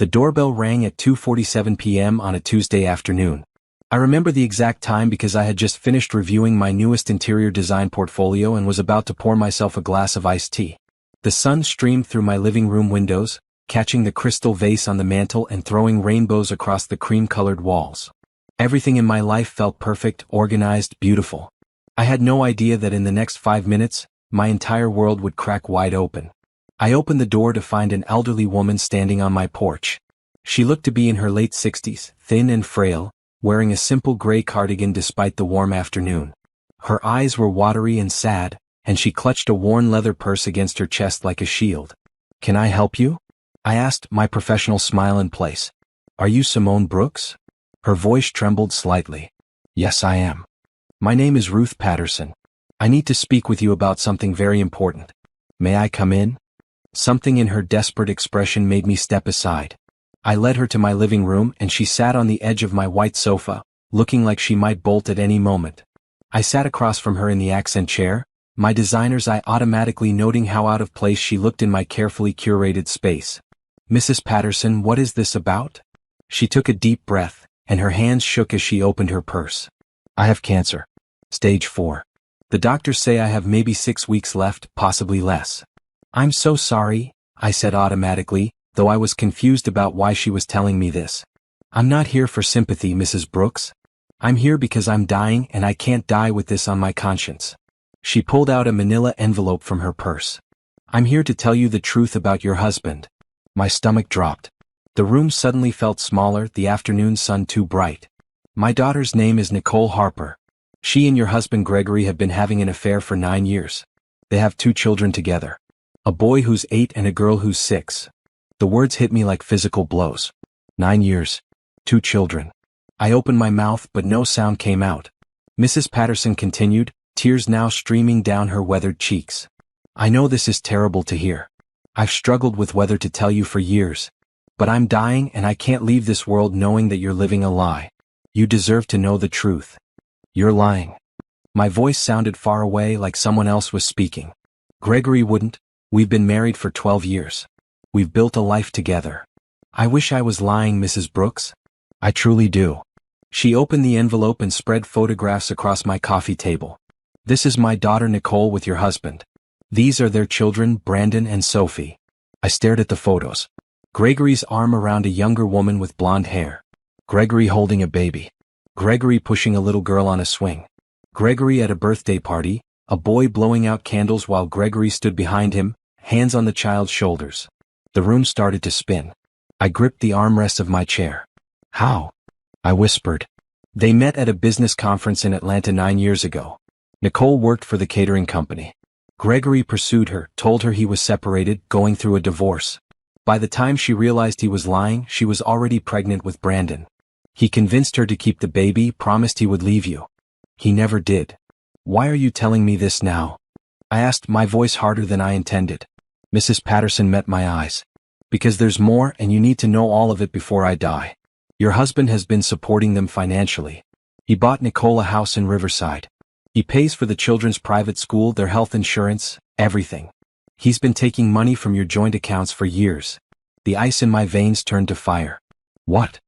The doorbell rang at 2:47 p.m. on a Tuesday afternoon. I remember the exact time because I had just finished reviewing my newest interior design portfolio and was about to pour myself a glass of iced tea. The sun streamed through my living room windows, catching the crystal vase on the mantel and throwing rainbows across the cream-colored walls. Everything in my life felt perfect, organized, beautiful. I had no idea that in the next 5 minutes, my entire world would crack wide open. I opened the door to find an elderly woman standing on my porch. She looked to be in her late 60s, thin and frail, wearing a simple gray cardigan despite the warm afternoon. Her eyes were watery and sad, and she clutched a worn leather purse against her chest like a shield. "Can I help you?" I asked, my professional smile in place. "Are you Simone Brooks?" Her voice trembled slightly. "Yes, I am. My name is Ruth Patterson. I need to speak with you about something very important. May I come in?" Something in her desperate expression made me step aside. I led her to my living room and she sat on the edge of my white sofa, looking like she might bolt at any moment. I sat across from her in the accent chair, my designer's eye automatically noting how out of place she looked in my carefully curated space. "Mrs. Patterson, what is this about?" She took a deep breath, and her hands shook as she opened her purse. "I have cancer. Stage 4. The doctors say I have maybe 6 weeks left, possibly less." "I'm so sorry," I said automatically, though I was confused about why she was telling me this. "I'm not here for sympathy, Mrs. Brooks. I'm here because I'm dying and I can't die with this on my conscience." She pulled out a manila envelope from her purse. "I'm here to tell you the truth about your husband." My stomach dropped. The room suddenly felt smaller, the afternoon sun too bright. "My daughter's name is Nicole Harper. She and your husband Gregory have been having an affair for 9 years. They have 2 children together. A boy who's 8 and a girl who's 6. The words hit me like physical blows. 9 years. 2 children. I opened my mouth but no sound came out. Mrs. Patterson continued, tears now streaming down her weathered cheeks. "I know this is terrible to hear. I've struggled with whether to tell you for years. But I'm dying and I can't leave this world knowing that you're living a lie. You deserve to know the truth. You're lying." My voice sounded far away like someone else was speaking. "Gregory wouldn't. We've been married for 12 years. We've built a life together. I wish I was lying, Mrs. Brooks. I truly do." She opened the envelope and spread photographs across my coffee table. "This is my daughter Nicole with your husband. These are their children, Brandon and Sophie." I stared at the photos. Gregory's arm around a younger woman with blonde hair. Gregory holding a baby. Gregory pushing a little girl on a swing. Gregory at a birthday party, a boy blowing out candles while Gregory stood behind him, hands on the child's shoulders. The room started to spin. I gripped the armrest of my chair. "How?" I whispered. "They met at a business conference in Atlanta 9 years ago. Nicole worked for the catering company. Gregory pursued her, told her he was separated, going through a divorce. By the time she realized he was lying, she was already pregnant with Brandon. He convinced her to keep the baby, promised he would leave you. He never did. Why are you telling me this now?" I asked, my voice harder than I intended. Mrs. Patterson met my eyes. "Because there's more and you need to know all of it before I die. Your husband has been supporting them financially. He bought Nicole a house in Riverside. He pays for the children's private school, their health insurance, everything. He's been taking money from your joint accounts for years." The ice in my veins turned to fire. "What?"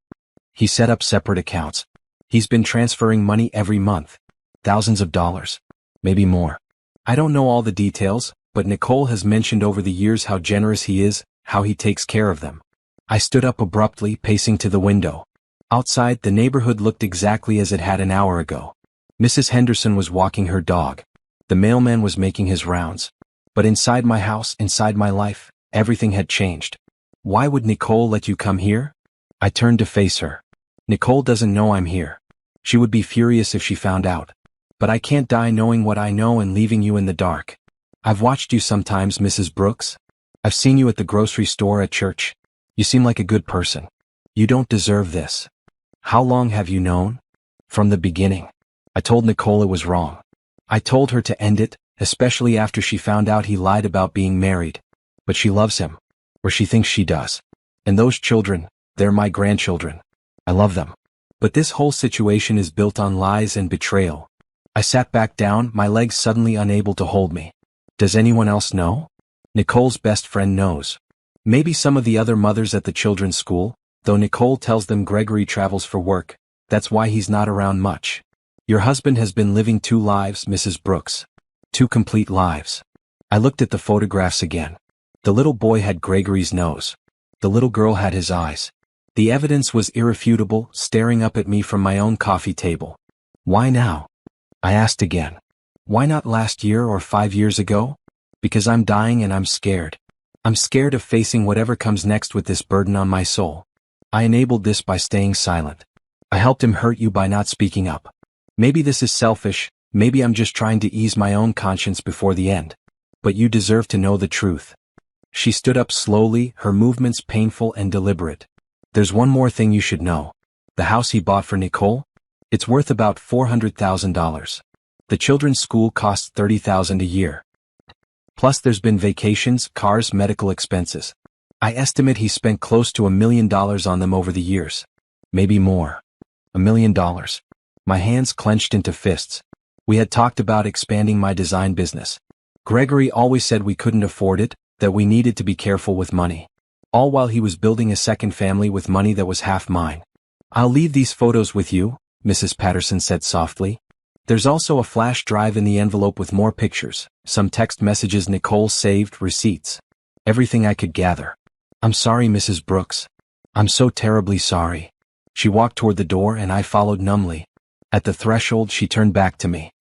"He set up separate accounts. He's been transferring money every month. Thousands of dollars. Maybe more. I don't know all the details, but Nicole has mentioned over the years how generous he is, how he takes care of them." I stood up abruptly, pacing to the window. Outside, the neighborhood looked exactly as it had an hour ago. Mrs. Henderson was walking her dog. The mailman was making his rounds. But inside my house, inside my life, everything had changed. "Why would Nicole let you come here?" I turned to face her. "Nicole doesn't know I'm here. She would be furious if she found out. But I can't die knowing what I know and leaving you in the dark. I've watched you sometimes, Mrs. Brooks. I've seen you at the grocery store, at church. You seem like a good person. You don't deserve this." "How long have you known?" "From the beginning. I told Nicole it was wrong. I told her to end it, especially after she found out he lied about being married. But she loves him. Or she thinks she does. And those children, they're my grandchildren. I love them. But this whole situation is built on lies and betrayal." I sat back down, my legs suddenly unable to hold me. "Does anyone else know?" "Nicole's best friend knows. Maybe some of the other mothers at the children's school, though Nicole tells them Gregory travels for work, that's why he's not around much. Your husband has been living 2 lives, Mrs. Brooks. 2 complete lives. I looked at the photographs again. The little boy had Gregory's nose. The little girl had his eyes. The evidence was irrefutable, staring up at me from my own coffee table. Why now? I asked again. Why not last year or 5 years ago? Because I'm dying and I'm scared. I'm scared of facing whatever comes next with this burden on my soul. I enabled this by staying silent. I helped him hurt you by not speaking up. Maybe this is selfish, maybe I'm just trying to ease my own conscience before the end. But you deserve to know the truth. She stood up slowly, her movements painful and deliberate. There's one more thing you should know. The house he bought for Nicole? It's worth about $400,000. The children's school costs $30,000 a year. Plus there's been vacations, cars, medical expenses. I estimate he spent close to $1 million on them over the years. Maybe more. $1 million. My hands clenched into fists. We had talked about expanding my design business. Gregory always said we couldn't afford it, that we needed to be careful with money. All while he was building a second family with money that was half mine. I'll leave these photos with you, Mrs. Patterson said softly. There's also a flash drive in the envelope with more pictures, some text messages Nicole saved, receipts. Everything I could gather. I'm sorry, Mrs. Brooks. I'm so terribly sorry. She walked toward the door and I followed numbly. At the threshold she turned back to me.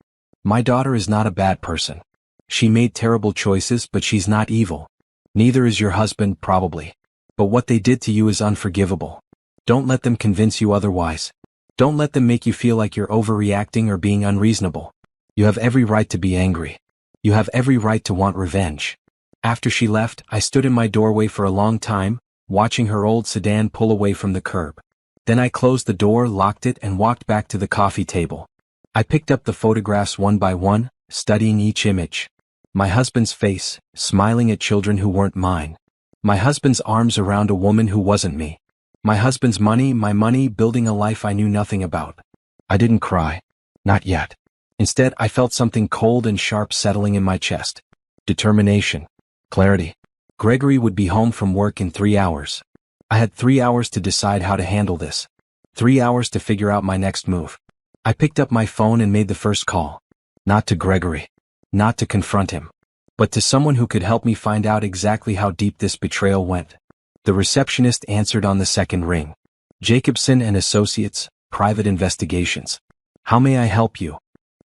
My daughter is not a bad person. She made terrible choices, but she's not evil. Neither is your husband, probably. But what they did to you is unforgivable. Don't let them convince you otherwise. Don't let them make you feel like you're overreacting or being unreasonable. You have every right to be angry. You have every right to want revenge. After she left, I stood in my doorway for a long time, watching her old sedan pull away from the curb. Then I closed the door, locked it, and walked back to the coffee table. I picked up the photographs one by one, studying each image. My husband's face, smiling at children who weren't mine. My husband's arms around a woman who wasn't me. My husband's money, my money, building a life I knew nothing about. I didn't cry. Not yet. Instead, I felt something cold and sharp settling in my chest. Determination. Clarity. Gregory would be home from work in 3 hours. I had 3 hours to decide how to handle this. 3 hours to figure out my next move. I picked up my phone and made the first call. Not to Gregory. Not to confront him. But to someone who could help me find out exactly how deep this betrayal went. The receptionist answered on the second ring. Jacobson and Associates, Private Investigations. How may I help you?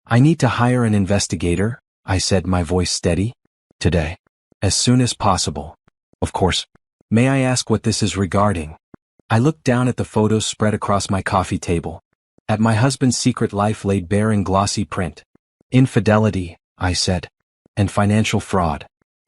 I need to hire an investigator, I said, my voice steady. Today. As soon as possible. Of course. May I ask what this is regarding? I looked down at the photos spread across my coffee table. At my husband's secret life laid bare in glossy print. Infidelity, I said. And financial fraud.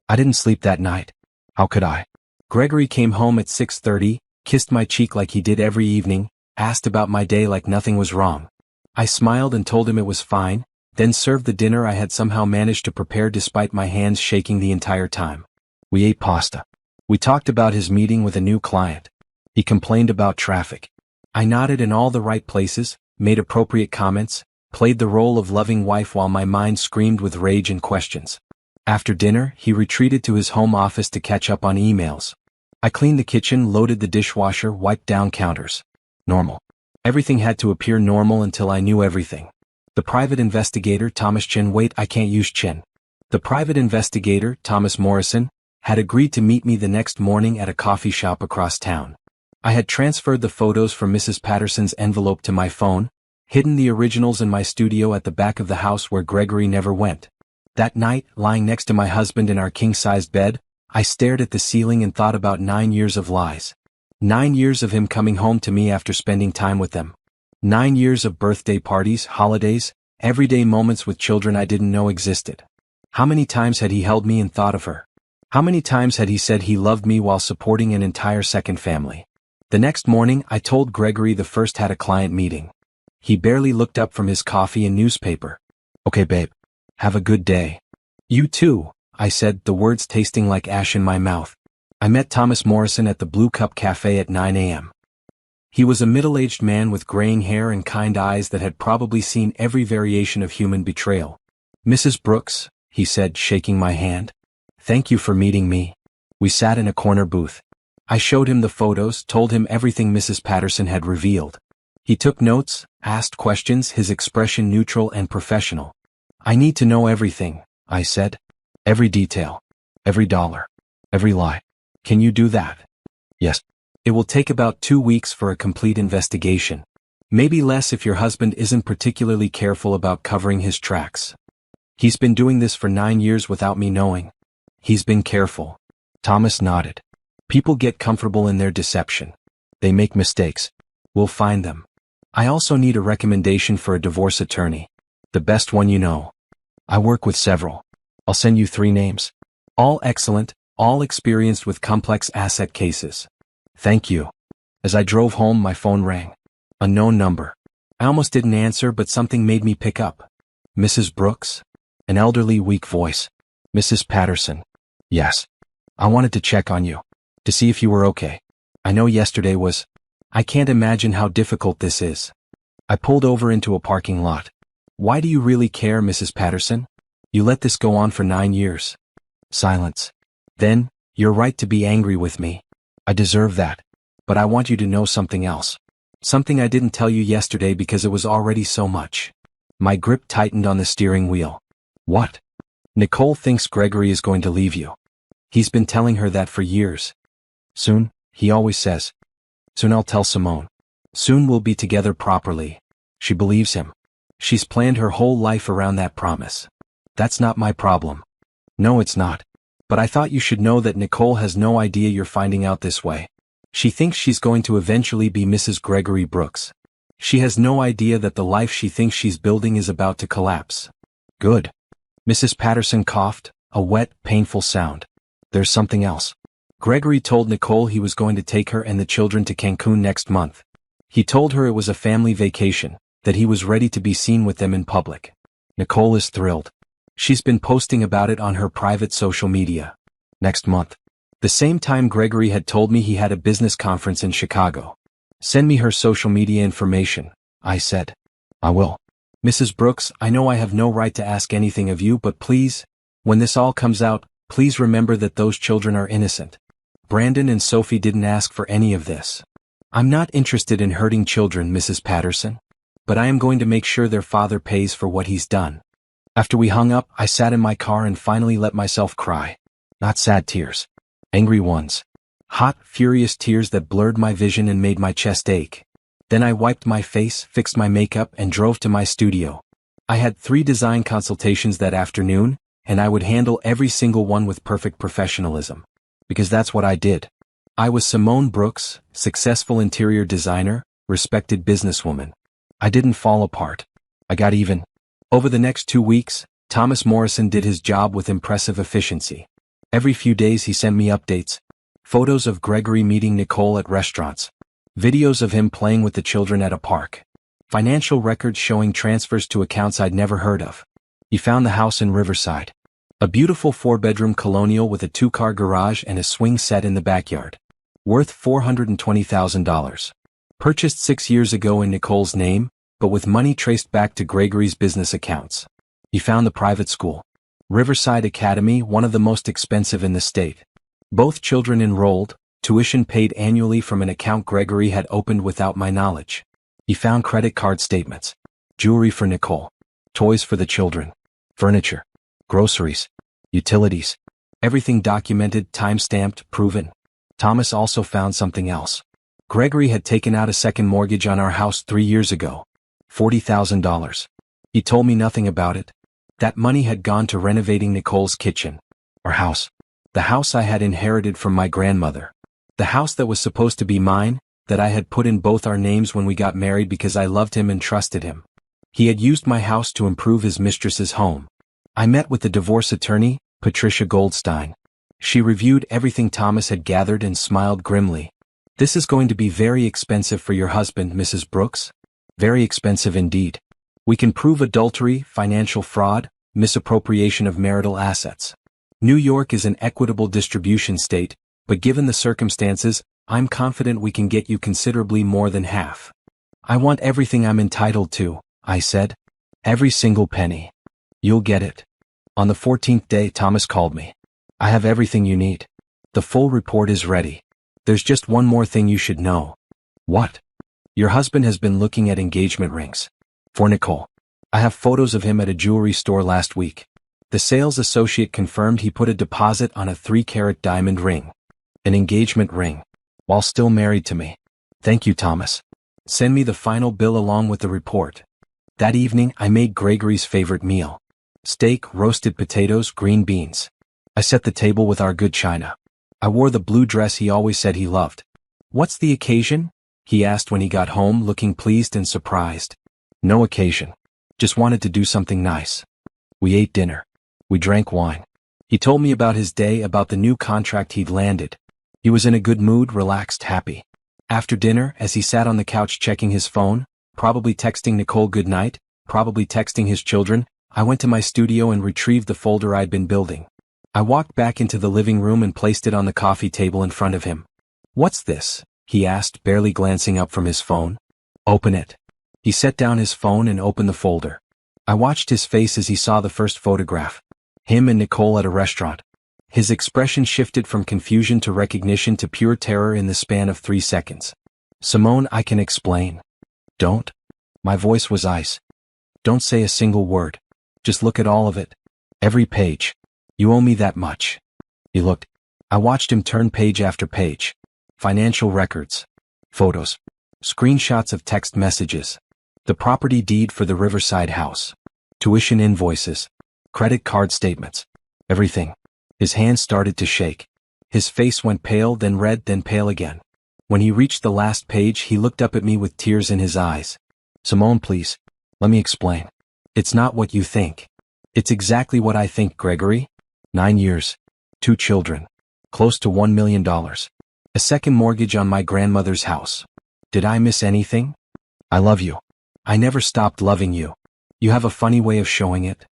I didn't sleep that night. How could I? Gregory came home at 6:30, kissed my cheek like he did every evening, asked about my day like nothing was wrong. I smiled and told him it was fine, then served the dinner I had somehow managed to prepare despite my hands shaking the entire time. We ate pasta. We talked about his meeting with a new client. He complained about traffic. I nodded in all the right places, made appropriate comments, played the role of loving wife while my mind screamed with rage and questions. After dinner, he retreated to his home office to catch up on emails. I cleaned the kitchen, loaded the dishwasher, wiped down counters. Normal. Everything had to appear normal until I knew everything. The private investigator, Thomas Chin, wait, I can't use Chin. The private investigator, Thomas Morrison, had agreed to meet me the next morning at a coffee shop across town. I had transferred the photos from Mrs. Patterson's envelope to my phone, hidden the originals in my studio at the back of the house where Gregory never went. That night, lying next to my husband in our king-sized bed, I stared at the ceiling and thought about 9 years of lies. 9 years of him coming home to me after spending time with them. 9 years of birthday parties, holidays, everyday moments with children I didn't know existed. How many times had he held me and thought of her? How many times had he said he loved me while supporting an entire second family? The next morning, I told Gregory the first had a client meeting. He barely looked up from his coffee and newspaper. Okay, babe. Have a good day. You too, I said, the words tasting like ash in my mouth. I met Thomas Morrison at the Blue Cup Cafe at 9 a.m. He was a middle-aged man with graying hair and kind eyes that had probably seen every variation of human betrayal. Mrs. Brooks, he said, shaking my hand. Thank you for meeting me. We sat in a corner booth. I showed him the photos, told him everything Mrs. Patterson had revealed. He took notes, asked questions, his expression neutral and professional. I need to know everything, I said. Every detail. Every dollar. Every lie. Can you do that? Yes. It will take about 2 weeks for a complete investigation. Maybe less if your husband isn't particularly careful about covering his tracks. He's been doing this for 9 years without me knowing. He's been careful. Thomas nodded. People get comfortable in their deception. They make mistakes. We'll find them. I also need a recommendation for a divorce attorney. The best one you know. I work with several. I'll send you 3 names. All excellent, all experienced with complex asset cases. Thank you. As I drove home, my phone rang. Unknown number. I almost didn't answer, but something made me pick up. Mrs. Brooks? An elderly, weak voice. Mrs. Patterson. Yes. I wanted to check on you. To see if you were okay. I know yesterday was... I can't imagine how difficult this is. I pulled over into a parking lot. Why do you really care, Mrs. Patterson? You let this go on for 9 years. Silence. Then, you're right to be angry with me. I deserve that. But I want you to know something else. Something I didn't tell you yesterday because it was already so much. My grip tightened on the steering wheel. What? Nicole thinks Gregory is going to leave you. He's been telling her that for years. Soon, he always says. Soon I'll tell Simone. Soon we'll be together properly. She believes him. She's planned her whole life around that promise. That's not my problem. No, it's not. But I thought you should know that Nicole has no idea you're finding out this way. She thinks she's going to eventually be Mrs. Gregory Brooks. She has no idea that the life she thinks she's building is about to collapse. Good. Mrs. Patterson coughed, a wet, painful sound. There's something else. Gregory told Nicole he was going to take her and the children to Cancun next month. He told her it was a family vacation, that he was ready to be seen with them in public. Nicole is thrilled. She's been posting about it on her private social media. Next month. The same time Gregory had told me he had a business conference in Chicago. Send me her social media information, I said. I will. Mrs. Brooks, I know I have no right to ask anything of you, but please, when this all comes out, please remember that those children are innocent. Brandon and Sophie didn't ask for any of this. I'm not interested in hurting children, Mrs. Patterson. But I am going to make sure their father pays for what he's done. After we hung up, I sat in my car and finally let myself cry. Not sad tears. Angry ones. Hot, furious tears that blurred my vision and made my chest ache. Then I wiped my face, fixed my makeup, and drove to my studio. I had 3 design consultations that afternoon, and I would handle every single one with perfect professionalism. Because that's what I did. I was Simone Brooks, successful interior designer, respected businesswoman. I didn't fall apart. I got even. Over the next 2 weeks, Thomas Morrison did his job with impressive efficiency. Every few days he sent me updates. Photos of Gregory meeting Nicole at restaurants. Videos of him playing with the children at a park. Financial records showing transfers to accounts I'd never heard of. He found the house in Riverside. A beautiful 4-bedroom colonial with a 2-car garage and a swing set in the backyard. Worth $420,000. Purchased 6 years ago in Nicole's name, but with money traced back to Gregory's business accounts. He found the private school. Riverside Academy, one of the most expensive in the state. Both children enrolled, tuition paid annually from an account Gregory had opened without my knowledge. He found credit card statements. Jewelry for Nicole. Toys for the children. Furniture. Groceries. Utilities. Everything documented, time-stamped, proven. Thomas also found something else. Gregory had taken out a second mortgage on our house 3 years ago. $40,000. He told me nothing about it. That money had gone to renovating Nicole's kitchen. Our house. The house I had inherited from my grandmother. The house that was supposed to be mine, that I had put in both our names when we got married because I loved him and trusted him. He had used my house to improve his mistress's home. I met with the divorce attorney, Patricia Goldstein. She reviewed everything Thomas had gathered and smiled grimly. This is going to be very expensive for your husband, Mrs. Brooks. Very expensive indeed. We can prove adultery, financial fraud, misappropriation of marital assets. New York is an equitable distribution state, but given the circumstances, I'm confident we can get you considerably more than half. I want everything I'm entitled to, I said. Every single penny. You'll get it. On the 14th day, Thomas called me. I have everything you need. The The full report is ready. There's just one more thing you should know. What? Your husband has been looking at engagement rings. For Nicole. I have photos of him at a jewelry store last week. The sales associate confirmed he put a deposit on a 3-carat diamond ring. An engagement ring. While still married to me. Thank you, Thomas. Send me the final bill along with the report. That evening, I made Gregory's favorite meal. Steak, roasted potatoes, green beans. I set the table with our good china. I wore the blue dress he always said he loved. What's the occasion? He asked when he got home, looking pleased and surprised. No occasion. Just wanted to do something nice. We ate dinner. We drank wine. He told me about his day, about the new contract he'd landed. He was in a good mood, relaxed, happy. After dinner, as he sat on the couch checking his phone, probably texting Nicole goodnight, probably texting his children, I went to my studio and retrieved the folder I'd been building. I walked back into the living room and placed it on the coffee table in front of him. What's this? He asked, barely glancing up from his phone. Open it. He set down his phone and opened the folder. I watched his face as he saw the first photograph. Him and Nicole at a restaurant. His expression shifted from confusion to recognition to pure terror in the span of 3 seconds. Simone, I can explain. Don't. My voice was ice. Don't say a single word. Just look at all of it. Every page. You owe me that much. He looked. I watched him turn page after page. Financial records. Photos. Screenshots of text messages. The property deed for the Riverside house. Tuition invoices. Credit card statements. Everything. His hands started to shake. His face went pale, then red, then pale again. When he reached the last page, he looked up at me with tears in his eyes. Simone, please. Let me explain. It's not what you think. It's exactly what I think, Gregory. 9 years. 2 children. Close to $1 million. A second mortgage on my grandmother's house. Did I miss anything? I love you. I never stopped loving you. You have a funny way of showing it.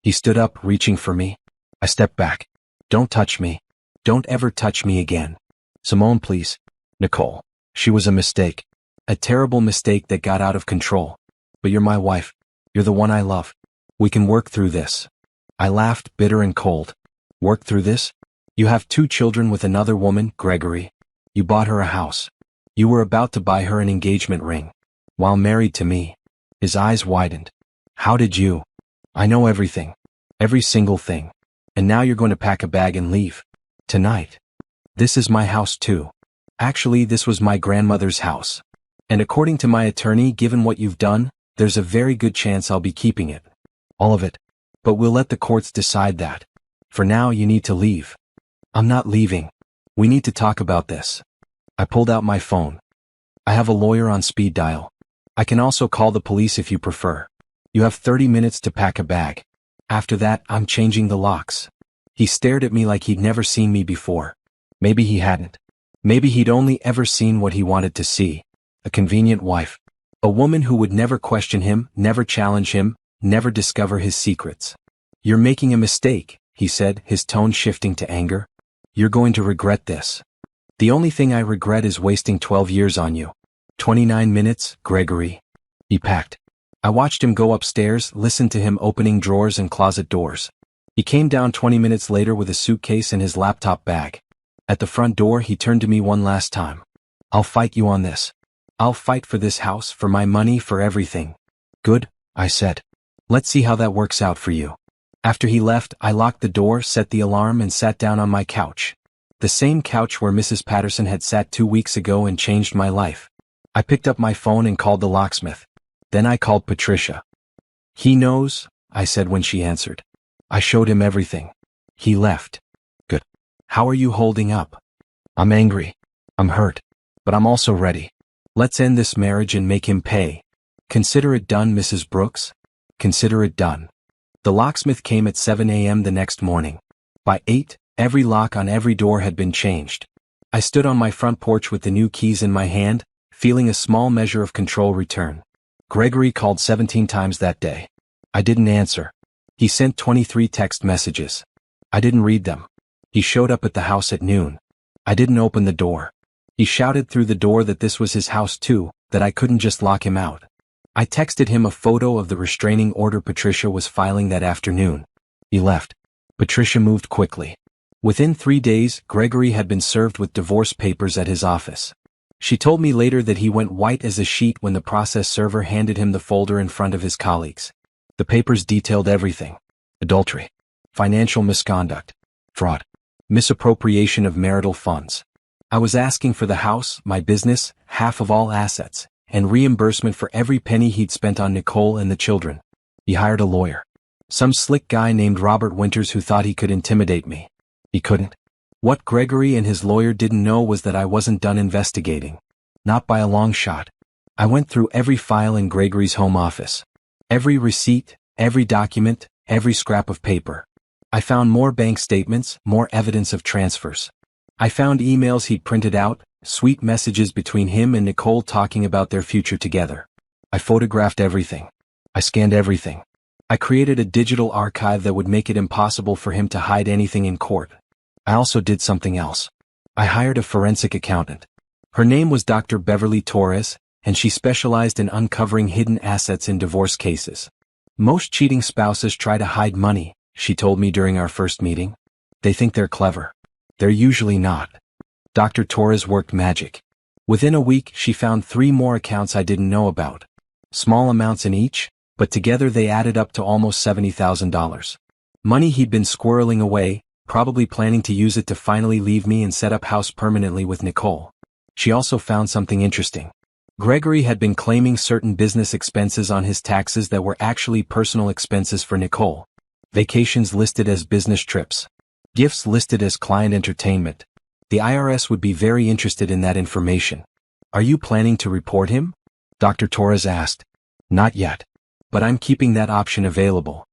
He stood up, reaching for me. I stepped back. Don't touch me. Don't ever touch me again. Simone, please. Nicole. She was a mistake. A terrible mistake that got out of control. But you're my wife. You're the one I love. We can work through this. I laughed, bitter and cold. Work through this? You have 2 children with another woman, Gregory. You bought her a house. You were about to buy her an engagement ring. While married to me. His eyes widened. How did you? I know everything. Every single thing. And now you're going to pack a bag and leave. Tonight. This is my house too. Actually, this was my grandmother's house. And according to my attorney, given what you've done, there's a very good chance I'll be keeping it. All of it. But we'll let the courts decide that. For now, you need to leave. I'm not leaving. We need to talk about this. I pulled out my phone. I have a lawyer on speed dial. I can also call the police if you prefer. You have 30 minutes to pack a bag. After that, I'm changing the locks. He stared at me like he'd never seen me before. Maybe he hadn't. Maybe he'd only ever seen what he wanted to see. A convenient wife. A woman who would never question him, never challenge him, never discover his secrets. You're making a mistake, he said, his tone shifting to anger. You're going to regret this. The only thing I regret is wasting 12 years on you. 29 minutes, Gregory. He packed. I watched him go upstairs, listened to him opening drawers and closet doors. He came down 20 minutes later with a suitcase and his laptop bag. At the front door, he turned to me one last time. I'll fight you on this. I'll fight for this house, for my money, for everything. Good, I said. Let's see how that works out for you. After he left, I locked the door, set the alarm, and sat down on my couch. The same couch where Mrs. Patterson had sat 2 weeks ago and changed my life. I picked up my phone and called the locksmith. Then I called Patricia. He knows, I said when she answered. I showed him everything. He left. Good. How are you holding up? I'm angry. I'm hurt. But I'm also ready. Let's end this marriage and make him pay. Consider it done, Mrs. Brooks. Consider it done. The locksmith came at 7 a.m. the next morning. By 8, every lock on every door had been changed. I stood on my front porch with the new keys in my hand, feeling a small measure of control return. Gregory called 17 times that day. I didn't answer. He sent 23 text messages. I didn't read them. He showed up at the house at noon. I didn't open the door. He shouted through the door that this was his house too, that I couldn't just lock him out. I texted him a photo of the restraining order Patricia was filing that afternoon. He left. Patricia moved quickly. Within 3 days, Gregory had been served with divorce papers at his office. She told me later that he went white as a sheet when the process server handed him the folder in front of his colleagues. The papers detailed everything: adultery, financial misconduct, fraud, misappropriation of marital funds. I was asking for the house, my business, half of all assets, and reimbursement for every penny he'd spent on Nicole and the children. He hired a lawyer. Some slick guy named Robert Winters who thought he could intimidate me. He couldn't. What Gregory and his lawyer didn't know was that I wasn't done investigating. Not by a long shot. I went through every file in Gregory's home office. Every receipt, every document, every scrap of paper. I found more bank statements, more evidence of transfers. I found emails he'd printed out, sweet messages between him and Nicole talking about their future together. I photographed everything. I scanned everything. I created a digital archive that would make it impossible for him to hide anything in court. I also did something else. I hired a forensic accountant. Her name was Dr. Beverly Torres, and she specialized in uncovering hidden assets in divorce cases. Most cheating spouses try to hide money, she told me during our first meeting. They think they're clever. They're usually not. Dr. Torres worked magic. Within a week, she found 3 more accounts I didn't know about. Small amounts in each, but together they added up to almost $70,000. Money he'd been squirreling away, probably planning to use it to finally leave me and set up house permanently with Nicole. She also found something interesting. Gregory had been claiming certain business expenses on his taxes that were actually personal expenses for Nicole. Vacations listed as business trips. Gifts listed as client entertainment. The IRS would be very interested in that information. Are you planning to report him? Dr. Torres asked. Not yet. But I'm keeping that option available.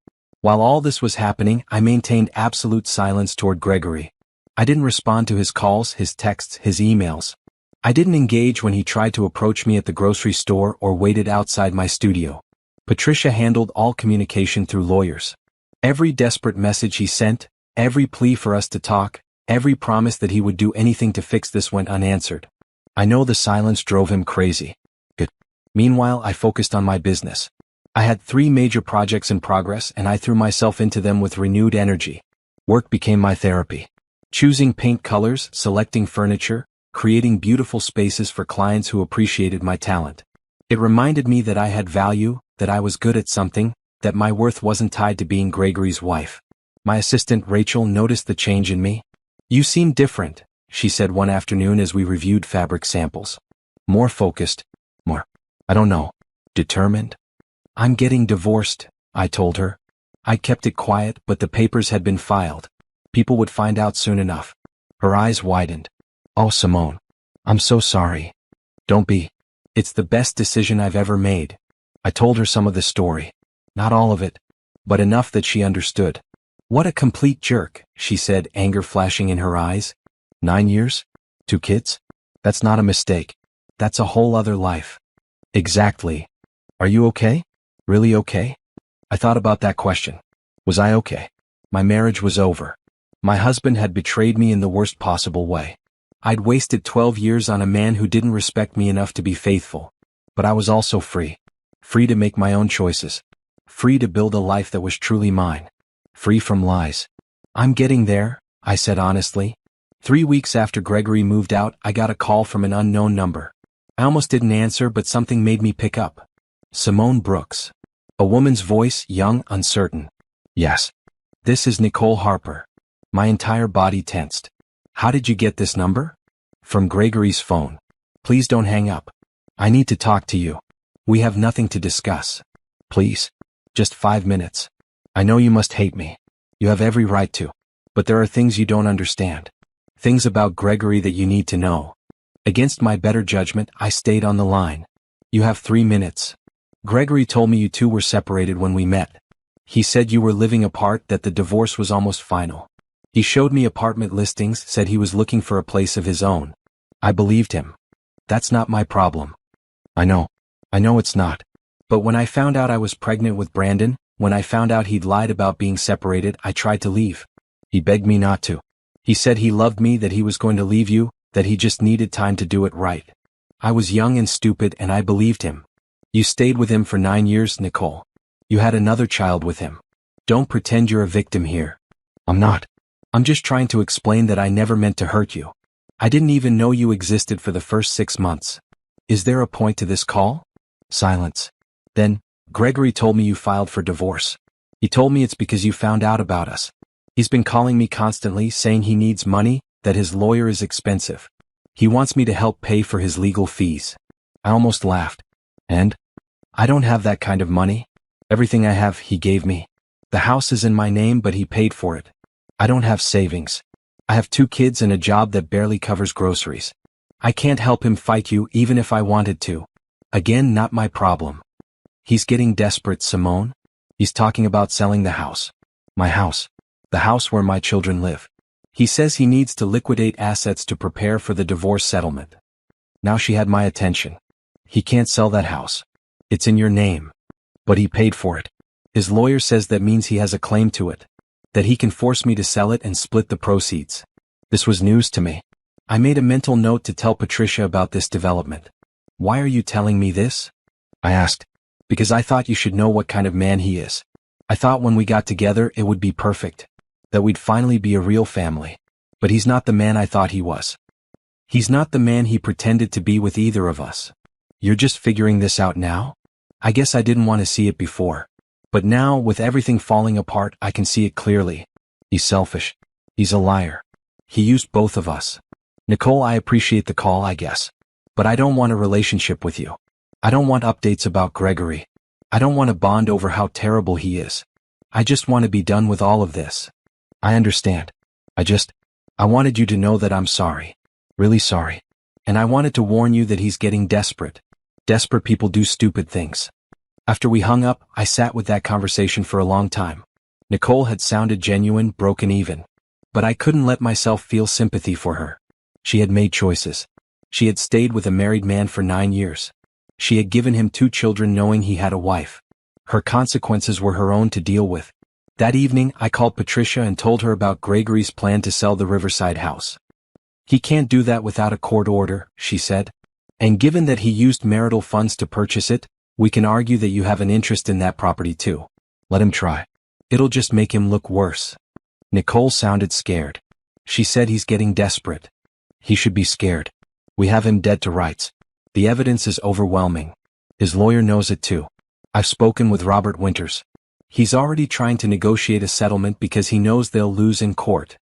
While all this was happening, I maintained absolute silence toward Gregory. I didn't respond to his calls, his texts, his emails. I didn't engage when he tried to approach me at the grocery store or waited outside my studio. Patricia handled all communication through lawyers. Every desperate message he sent, every plea for us to talk, every promise that he would do anything to fix this went unanswered. I know the silence drove him crazy. Good. Meanwhile, I focused on my business. I had 3 major projects in progress and I threw myself into them with renewed energy. Work became my therapy. Choosing paint colors, selecting furniture, creating beautiful spaces for clients who appreciated my talent. It reminded me that I had value, that I was good at something, that my worth wasn't tied to being Gregory's wife. My assistant Rachel noticed the change in me. You seem different, she said one afternoon as we reviewed fabric samples. More focused, more, I don't know, determined. I'm getting divorced, I told her. I kept it quiet, but the papers had been filed. People would find out soon enough. Her eyes widened. Oh, Simone. I'm so sorry. Don't be. It's the best decision I've ever made. I told her some of the story. Not all of it, but enough that she understood. What a complete jerk, she said, anger flashing in her eyes. 9 years? 2 kids? That's not a mistake. That's a whole other life. Exactly. Are you okay? Really okay? I thought about that question. Was I okay? My marriage was over. My husband had betrayed me in the worst possible way. I'd wasted 12 years on a man who didn't respect me enough to be faithful. But I was also free. Free to make my own choices. Free to build a life that was truly mine. Free from lies. I'm getting there, I said honestly. 3 weeks after Gregory moved out, I got a call from an unknown number. I almost didn't answer, but something made me pick up. Simone Brooks. A woman's voice, young, uncertain. Yes. This is Nicole Harper. My entire body tensed. How did you get this number? From Gregory's phone. Please don't hang up. I need to talk to you. We have nothing to discuss. Please. Just 5 minutes. I know you must hate me. You have every right to. But there are things you don't understand. Things about Gregory that you need to know. Against my better judgment, I stayed on the line. You have 3 minutes. Gregory told me you two were separated when we met. He said you were living apart, that the divorce was almost final. He showed me apartment listings, said he was looking for a place of his own. I believed him. That's not my problem. I know it's not. But when I found out I was pregnant with Brandon, when I found out he'd lied about being separated, I tried to leave. He begged me not to. He said he loved me, that he was going to leave you, that he just needed time to do it right. I was young and stupid and I believed him. You stayed with him for 9 years, Nicole. You had another child with him. Don't pretend you're a victim here. I'm not. I'm just trying to explain that I never meant to hurt you. I didn't even know you existed for the first 6 months. Is there a point to this call? Silence. Then, Gregory told me you filed for divorce. He told me it's because you found out about us. He's been calling me constantly, saying he needs money, that his lawyer is expensive. He wants me to help pay for his legal fees. I almost laughed. And? I don't have that kind of money. Everything I have, he gave me. The house is in my name, but he paid for it. I don't have savings. I have 2 kids and a job that barely covers groceries. I can't help him fight you even if I wanted to. Again, not my problem. He's getting desperate, Simone. He's talking about selling the house. My house. The house where my children live. He says he needs to liquidate assets to prepare for the divorce settlement. Now she had my attention. He can't sell that house. It's in your name. But he paid for it. His lawyer says that means he has a claim to it. That he can force me to sell it and split the proceeds. This was news to me. I made a mental note to tell Patricia about this development. Why are you telling me this? I asked. Because I thought you should know what kind of man he is. I thought when we got together it would be perfect. That we'd finally be a real family. But he's not the man I thought he was. He's not the man he pretended to be with either of us. You're just figuring this out now? I guess I didn't want to see it before. But now, with everything falling apart, I can see it clearly. He's selfish. He's a liar. He used both of us. Nicole, I appreciate the call, I guess. But I don't want a relationship with you. I don't want updates about Gregory. I don't want to bond over how terrible he is. I just want to be done with all of this. I understand. I wanted you to know that I'm sorry. Really sorry. And I wanted to warn you that he's getting desperate. Desperate people do stupid things. After we hung up, I sat with that conversation for a long time. Nicole had sounded genuine, broken even. But I couldn't let myself feel sympathy for her. She had made choices. She had stayed with a married man for 9 years. She had given him 2 children knowing he had a wife. Her consequences were her own to deal with. That evening, I called Patricia and told her about Gregory's plan to sell the Riverside house. He can't do that without a court order, she said. And given that he used marital funds to purchase it, we can argue that you have an interest in that property too. Let him try. It'll just make him look worse. Nicole sounded scared. She said he's getting desperate. He should be scared. We have him dead to rights. The evidence is overwhelming. His lawyer knows it too. I've spoken with Robert Winters. He's already trying to negotiate a settlement because he knows they'll lose in court.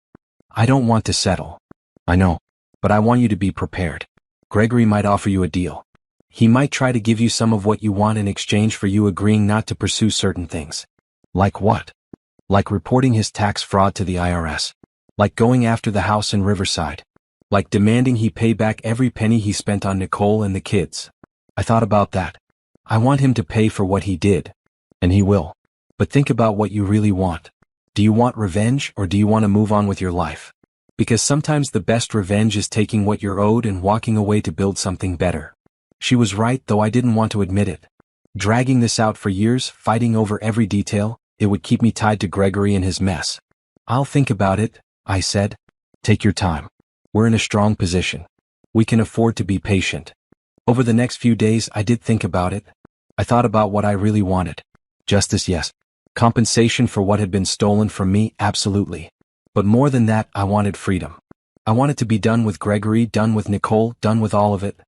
I don't want to settle. I know. But I want you to be prepared. Gregory might offer you a deal. He might try to give you some of what you want in exchange for you agreeing not to pursue certain things. Like what? Like reporting his tax fraud to the IRS. Like going after the house in Riverside. Like demanding he pay back every penny he spent on Nicole and the kids. I thought about that. I want him to pay for what he did. And he will. But think about what you really want. Do you want revenge or do you want to move on with your life? Because sometimes the best revenge is taking what you're owed and walking away to build something better. She was right, though I didn't want to admit it. Dragging this out for years, fighting over every detail, it would keep me tied to Gregory and his mess. I'll think about it, I said. Take your time. We're in a strong position. We can afford to be patient. Over the next few days, I did think about it. I thought about what I really wanted. Justice, yes. Compensation for what had been stolen from me, absolutely. But more than that, I wanted freedom. I wanted to be done with Gregory, done with Nicole, done with all of it.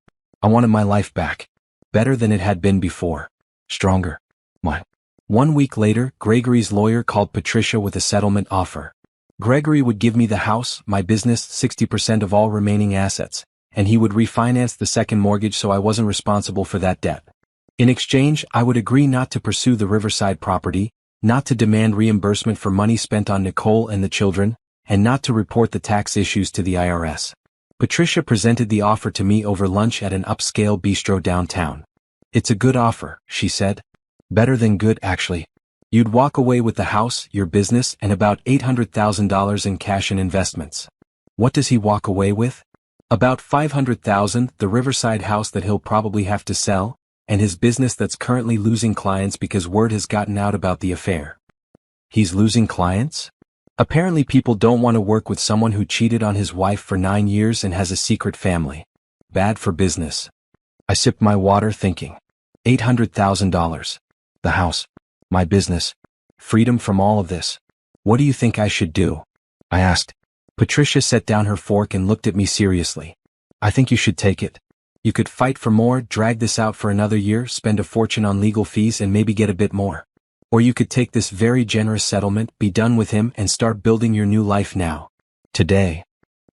I wanted my life back. Better than it had been before. Stronger. Mine. 1 week later, Gregory's lawyer called Patricia with a settlement offer. Gregory would give me the house, my business, 60% of all remaining assets, and he would refinance the second mortgage so I wasn't responsible for that debt. In exchange, I would agree not to pursue the Riverside property, not to demand reimbursement for money spent on Nicole and the children, and not to report the tax issues to the IRS. Patricia presented the offer to me over lunch at an upscale bistro downtown. It's a good offer, she said. Better than good, actually. You'd walk away with the house, your business, and about $800,000 in cash and investments. What does he walk away with? About $500,000, the Riverside house that he'll probably have to sell, and his business that's currently losing clients because word has gotten out about the affair. He's losing clients? Apparently people don't want to work with someone who cheated on his wife for 9 years and has a secret family. Bad for business. I sipped my water thinking. $800,000. The house. My business. Freedom from all of this. What do you think I should do? I asked. Patricia set down her fork and looked at me seriously. I think you should take it. You could fight for more, drag this out for another year, spend a fortune on legal fees and maybe get a bit more. Or you could take this very generous settlement, be done with him and start building your new life now. Today.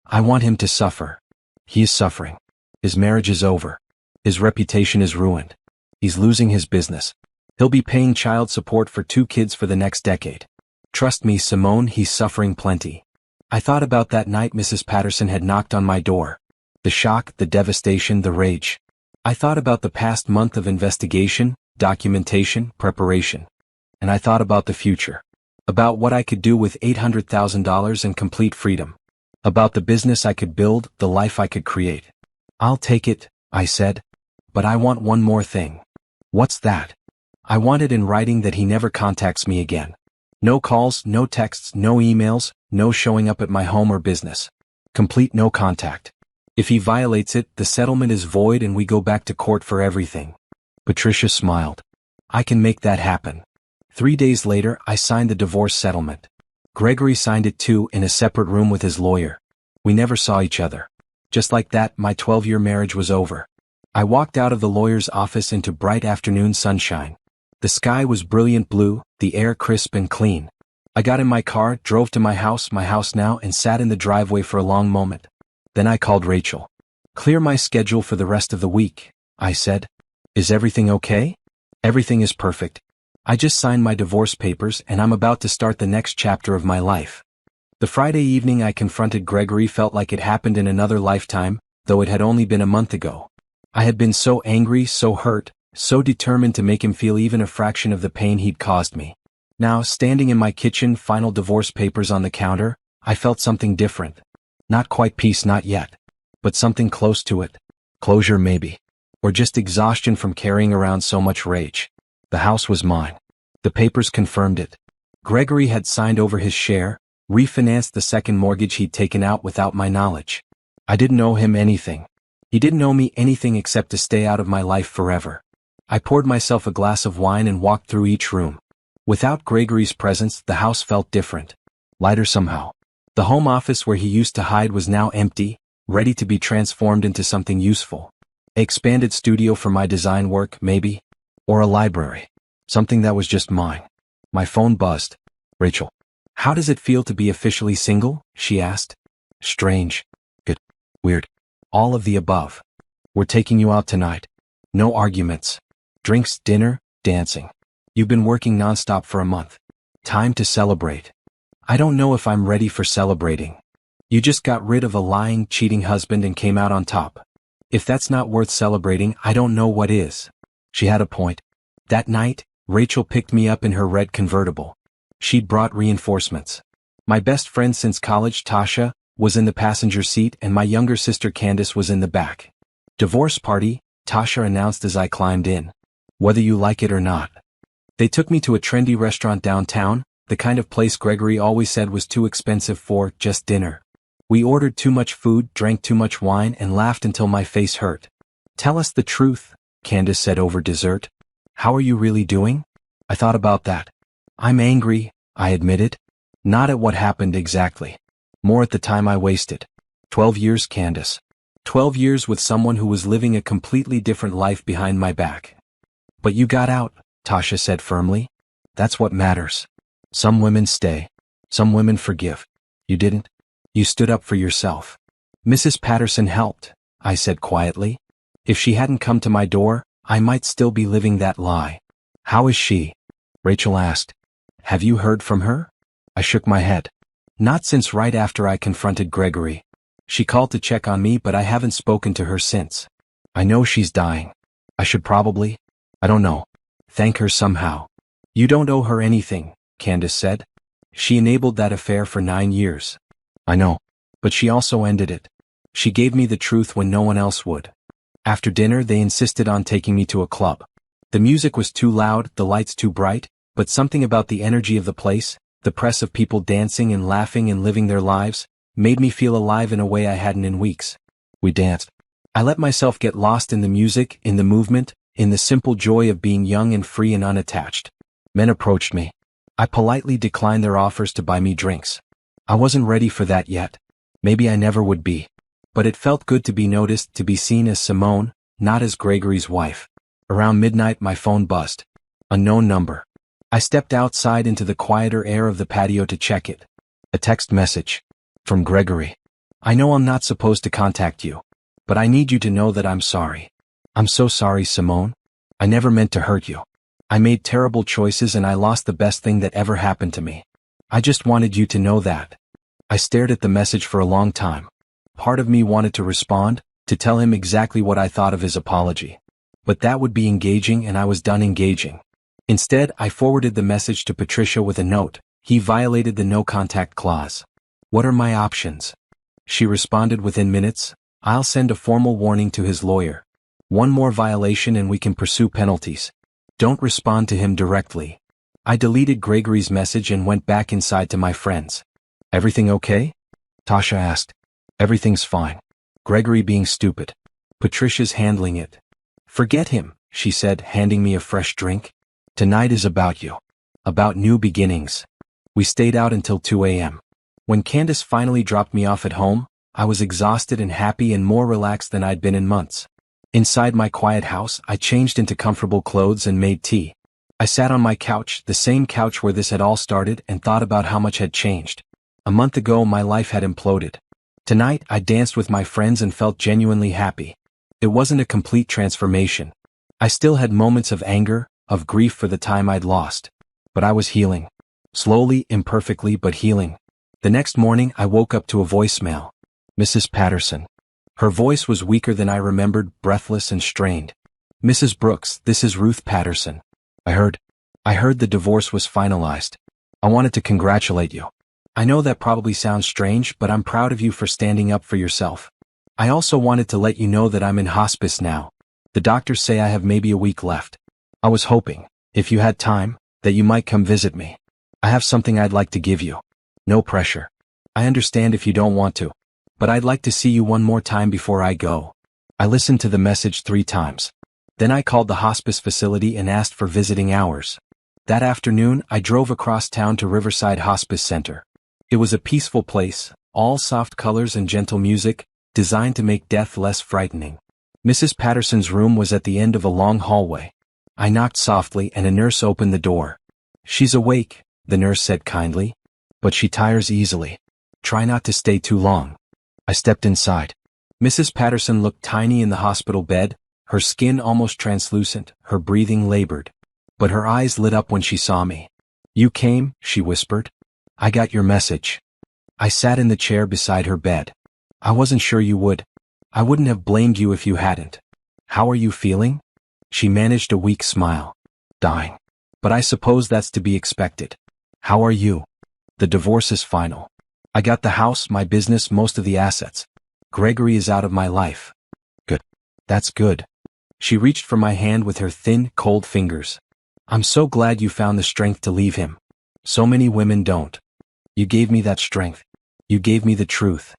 I want him to suffer. He is suffering. His marriage is over. His reputation is ruined. He's losing his business. He'll be paying child support for 2 kids for the next decade. Trust me, Simone, he's suffering plenty. I thought about that night Mrs. Patterson had knocked on my door. The shock, the devastation, the rage. I thought about the past month of investigation, documentation, preparation. And I thought about the future. About what I could do with $800,000 and complete freedom. About the business I could build, the life I could create. I'll take it, I said. But I want one more thing. What's that? I want it in writing that he never contacts me again. No calls, no texts, no emails, no showing up at my home or business. Complete no contact. If he violates it, the settlement is void and we go back to court for everything. Patricia smiled. I can make that happen. 3 days later, I signed the divorce settlement. Gregory signed it too in a separate room with his lawyer. We never saw each other. Just like that, my 12-year marriage was over. I walked out of the lawyer's office into bright afternoon sunshine. The sky was brilliant blue, the air crisp and clean. I got in my car, drove to my house now, and sat in the driveway for a long moment. Then I called Rachel. Clear my schedule for the rest of the week, I said. Is everything okay? Everything is perfect. I just signed my divorce papers and I'm about to start the next chapter of my life. The Friday evening I confronted Gregory felt like it happened in another lifetime, though it had only been a month ago. I had been so angry, so hurt, so determined to make him feel even a fraction of the pain he'd caused me. Now, standing in my kitchen, final divorce papers on the counter, I felt something different. Not quite peace, not yet. But something close to it. Closure maybe. Or just exhaustion from carrying around so much rage. The house was mine. The papers confirmed it. Gregory had signed over his share, refinanced the second mortgage he'd taken out without my knowledge. I didn't owe him anything. He didn't owe me anything except to stay out of my life forever. I poured myself a glass of wine and walked through each room. Without Gregory's presence, the house felt different. Lighter somehow. The home office where he used to hide was now empty, ready to be transformed into something useful. An expanded studio for my design work, maybe. Or a library. Something that was just mine. My phone buzzed. Rachel. How does it feel to be officially single? She asked. Strange. Good. Weird. All of the above. We're taking you out tonight. No arguments. Drinks, dinner, dancing. You've been working nonstop for a month. Time to celebrate. I don't know if I'm ready for celebrating. You just got rid of a lying, cheating husband and came out on top. If that's not worth celebrating, I don't know what is. She had a point. That night, Rachel picked me up in her red convertible. She'd brought reinforcements. My best friend since college, Tasha, was in the passenger seat and my younger sister Candace was in the back. Divorce party, Tasha announced as I climbed in. Whether you like it or not. They took me to a trendy restaurant downtown, the kind of place Gregory always said was too expensive for just dinner. We ordered too much food, drank too much wine, and laughed until my face hurt. Tell us the truth, Candace said over dessert. How are you really doing? I thought about that. I'm angry, I admitted. Not at what happened exactly. More at the time I wasted. 12 years, Candace. 12 years with someone who was living a completely different life behind my back. But you got out, Tasha said firmly. That's what matters. Some women stay. Some women forgive. You didn't. You stood up for yourself. Mrs. Patterson helped, I said quietly. If she hadn't come to my door, I might still be living that lie. How is she? Rachel asked. Have you heard from her? I shook my head. Not since right after I confronted Gregory. She called to check on me, but I haven't spoken to her since. I know she's dying. I should probably, I don't know, thank her somehow. You don't owe her anything, Candace said. She enabled that affair for 9 years. I know, but she also ended it. She gave me the truth when no one else would. After dinner, they insisted on taking me to a club. The music was too loud, the lights too bright, but something about the energy of the place, the press of people dancing and laughing and living their lives, made me feel alive in a way I hadn't in weeks. We danced. I let myself get lost in the music, in the movement, in the simple joy of being young and free and unattached. Men approached me. I politely declined their offers to buy me drinks. I wasn't ready for that yet. Maybe I never would be. But it felt good to be noticed, to be seen as Simone, not as Gregory's wife. Around midnight my phone buzzed. Unknown number. I stepped outside into the quieter air of the patio to check it. A text message. From Gregory. I know I'm not supposed to contact you. But I need you to know that I'm sorry. I'm so sorry, Simone. I never meant to hurt you. I made terrible choices and I lost the best thing that ever happened to me. I just wanted you to know that. I stared at the message for a long time. Part of me wanted to respond, to tell him exactly what I thought of his apology. But that would be engaging and I was done engaging. Instead, I forwarded the message to Patricia with a note. He violated the no contact clause. What are my options? She responded within minutes. I'll send a formal warning to his lawyer. One more violation and we can pursue penalties. Don't respond to him directly. I deleted Gregory's message and went back inside to my friends. Everything okay? Tasha asked. Everything's fine. Gregory being stupid. Patricia's handling it. Forget him, she said, handing me a fresh drink. Tonight is about you. About new beginnings. We stayed out until 2 a.m. When Candace finally dropped me off at home, I was exhausted and happy and more relaxed than I'd been in months. Inside my quiet house, I changed into comfortable clothes and made tea. I sat on my couch, the same couch where this had all started, and thought about how much had changed. A month ago my life had imploded. Tonight I danced with my friends and felt genuinely happy. It wasn't a complete transformation. I still had moments of anger, of grief for the time I'd lost. But I was healing. Slowly, imperfectly, but healing. The next morning I woke up to a voicemail. Mrs. Patterson. Her voice was weaker than I remembered, breathless and strained. Mrs. Brooks, this is Ruth Patterson. I heard the divorce was finalized. I wanted to congratulate you. I know that probably sounds strange, but I'm proud of you for standing up for yourself. I also wanted to let you know that I'm in hospice now. The doctors say I have maybe a week left. I was hoping, if you had time, that you might come visit me. I have something I'd like to give you. No pressure. I understand if you don't want to. But I'd like to see you one more time before I go. I listened to the message 3 times. Then I called the hospice facility and asked for visiting hours. That afternoon, I drove across town to Riverside Hospice Center. It was a peaceful place, all soft colors and gentle music, designed to make death less frightening. Mrs. Patterson's room was at the end of a long hallway. I knocked softly and a nurse opened the door. She's awake, the nurse said kindly. But she tires easily. Try not to stay too long. I stepped inside. Mrs. Patterson looked tiny in the hospital bed, her skin almost translucent, her breathing labored. But her eyes lit up when she saw me. You came, she whispered. I got your message. I sat in the chair beside her bed. I wasn't sure you would. I wouldn't have blamed you if you hadn't. How are you feeling? She managed a weak smile. Dying. But I suppose that's to be expected. How are you? The divorce is final. I got the house, my business, most of the assets. Gregory is out of my life. Good. That's good. She reached for my hand with her thin, cold fingers. I'm so glad you found the strength to leave him. So many women don't. You gave me that strength. You gave me the truth.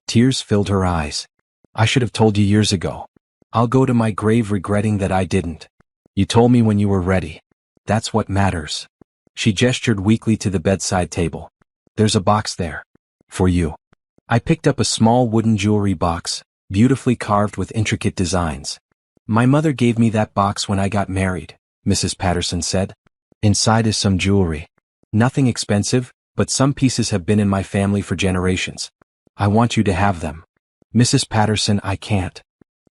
Tears filled her eyes. I should have told you years ago. I'll go to my grave regretting that I didn't. You told me when you were ready. That's what matters. She gestured weakly to the bedside table. There's a box there. For you. I picked up a small wooden jewelry box, beautifully carved with intricate designs. My mother gave me that box when I got married, Mrs. Patterson said. Inside is some jewelry. Nothing expensive, but some pieces have been in my family for generations. I want you to have them. Mrs. Patterson, I can't.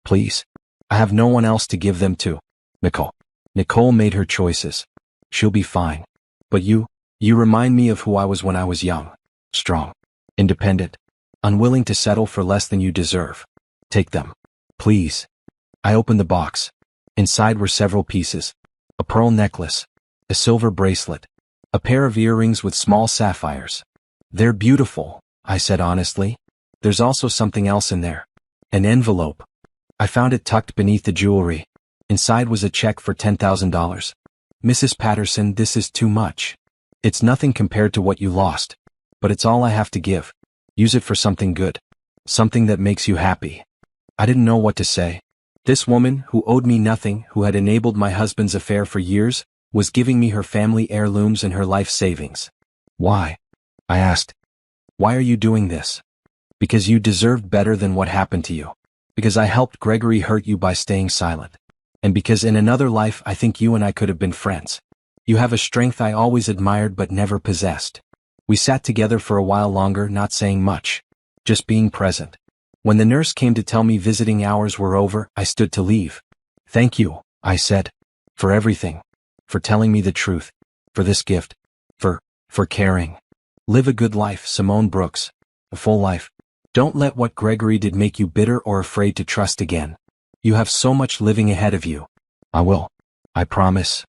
Please. I have no one else to give them to. Nicole. Nicole made her choices. She'll be fine. But you remind me of who I was when I was young. Strong. Independent. Unwilling to settle for less than you deserve. Take them. Please. I opened the box. Inside were several pieces. A pearl necklace. A silver bracelet. A pair of earrings with small sapphires. They're beautiful, I said honestly. There's also something else in there. An envelope. I found it tucked beneath the jewelry. Inside was a check for $10,000. Mrs. Patterson, this is too much. It's nothing compared to what you lost. But it's all I have to give. Use it for something good. Something that makes you happy. I didn't know what to say. This woman, who owed me nothing, who had enabled my husband's affair for years, was giving me her family heirlooms and her life savings. Why? I asked. Why are you doing this? Because you deserved better than what happened to you. Because I helped Gregory hurt you by staying silent. And because in another life I think you and I could have been friends. You have a strength I always admired but never possessed. We sat together for a while longer, not saying much. Just being present. When the nurse came to tell me visiting hours were over, I stood to leave. Thank you, I said. For everything. For telling me the truth. For this gift. For caring. Live a good life, Simone Brooks. A full life. Don't let what Gregory did make you bitter or afraid to trust again. You have so much living ahead of you. I will. I promise.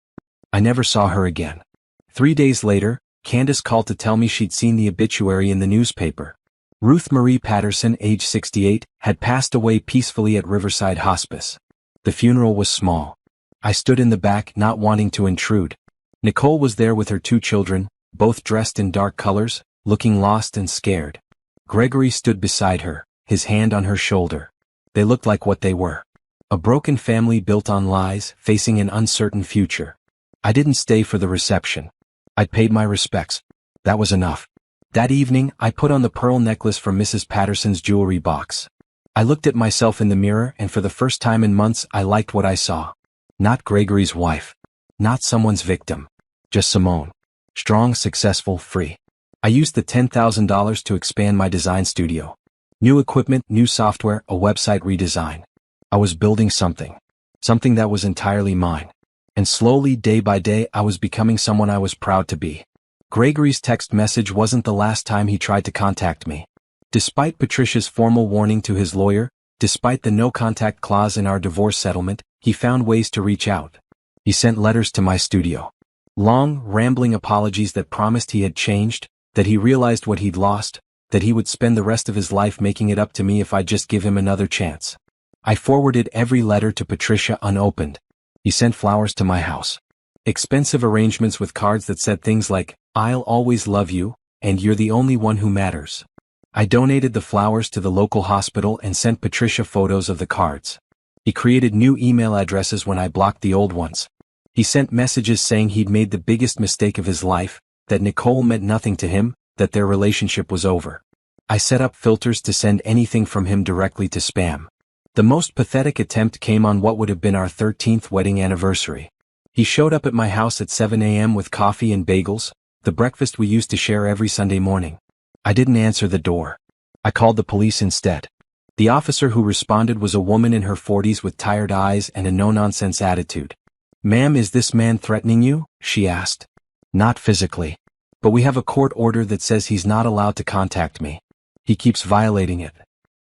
I never saw her again. 3 days later, Candace called to tell me she'd seen the obituary in the newspaper. Ruth Marie Patterson, age 68, had passed away peacefully at Riverside Hospice. The funeral was small. I stood in the back, not wanting to intrude. Nicole was there with her 2 children, both dressed in dark colors, looking lost and scared. Gregory stood beside her, his hand on her shoulder. They looked like what they were. A broken family built on lies, facing an uncertain future. I didn't stay for the reception. I'd paid my respects. That was enough. That evening, I put on the pearl necklace from Mrs. Patterson's jewelry box. I looked at myself in the mirror, and for the first time in months I liked what I saw. Not Gregory's wife. Not someone's victim. Just Simone. Strong, successful, free. I used the $10,000 to expand my design studio. New equipment, new software, a website redesign. I was building something. Something that was entirely mine. And slowly, day by day, I was becoming someone I was proud to be. Gregory's text message wasn't the last time he tried to contact me. Despite Patricia's formal warning to his lawyer, despite the no-contact clause in our divorce settlement, he found ways to reach out. He sent letters to my studio. Long, rambling apologies that promised he had changed, that he realized what he'd lost, that he would spend the rest of his life making it up to me if I'd just give him another chance. I forwarded every letter to Patricia unopened. He sent flowers to my house. Expensive arrangements with cards that said things like, "I'll always love you," and "You're the only one who matters." I donated the flowers to the local hospital and sent Patricia photos of the cards. He created new email addresses when I blocked the old ones. He sent messages saying he'd made the biggest mistake of his life, that Nicole meant nothing to him, that their relationship was over. I set up filters to send anything from him directly to spam. The most pathetic attempt came on what would have been our 13th wedding anniversary. He showed up at my house at 7 a.m. with coffee and bagels, the breakfast we used to share every Sunday morning. I didn't answer the door. I called the police instead. The officer who responded was a woman in her 40s with tired eyes and a no-nonsense attitude. "Ma'am, is this man threatening you?" she asked. "Not physically. But we have a court order that says he's not allowed to contact me. He keeps violating it."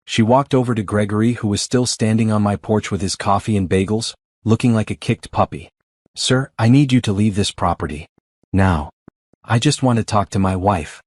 She walked over to Gregory, who was still standing on my porch with his coffee and bagels, looking like a kicked puppy. "Sir, I need you to leave this property. Now. I just want to talk to my wife."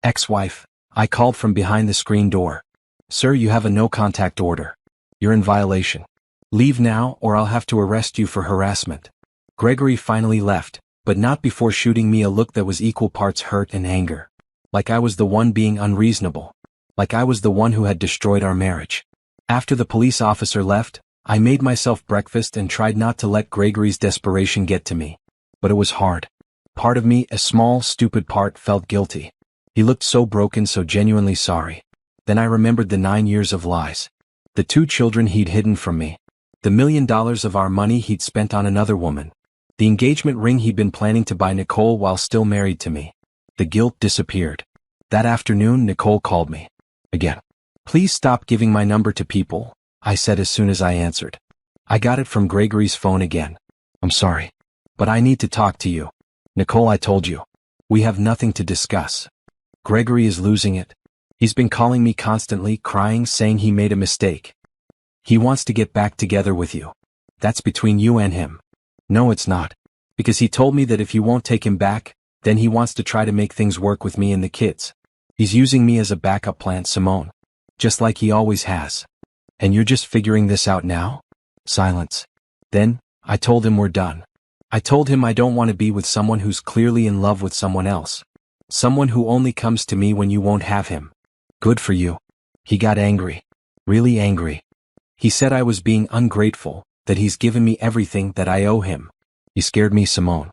"Ex-wife," I called from behind the screen door. "Sir, you have a no-contact order. You're in violation. Leave now or I'll have to arrest you for harassment." Gregory finally left, but not before shooting me a look that was equal parts hurt and anger. Like I was the one being unreasonable. Like I was the one who had destroyed our marriage. After the police officer left, I made myself breakfast and tried not to let Gregory's desperation get to me. But it was hard. Part of me, a small, stupid part, felt guilty. He looked so broken, so genuinely sorry. Then I remembered the 9 years of lies. The 2 children he'd hidden from me. The $1 million of our money he'd spent on another woman. The engagement ring he'd been planning to buy Nicole while still married to me. The guilt disappeared. That afternoon, Nicole called me. Again. "Please stop giving my number to people," I said as soon as I answered. "I got it from Gregory's phone again. I'm sorry. But I need to talk to you. Nicole, I told you. We have nothing to discuss. Gregory is losing it. He's been calling me constantly, crying, saying he made a mistake. He wants to get back together with you. That's between you and him." "No, it's not. Because he told me that if you won't take him back, then he wants to try to make things work with me and the kids. He's using me as a backup plan, Simone. Just like he always has. And you're just figuring this out now?" Silence. Then, I told him we're done. I told him I don't want to be with someone who's clearly in love with someone else. Someone who only comes to me when you won't have him. "Good for you." He got angry. Really angry. He said I was being ungrateful, that he's given me everything that I owe him. You scared me, Simone.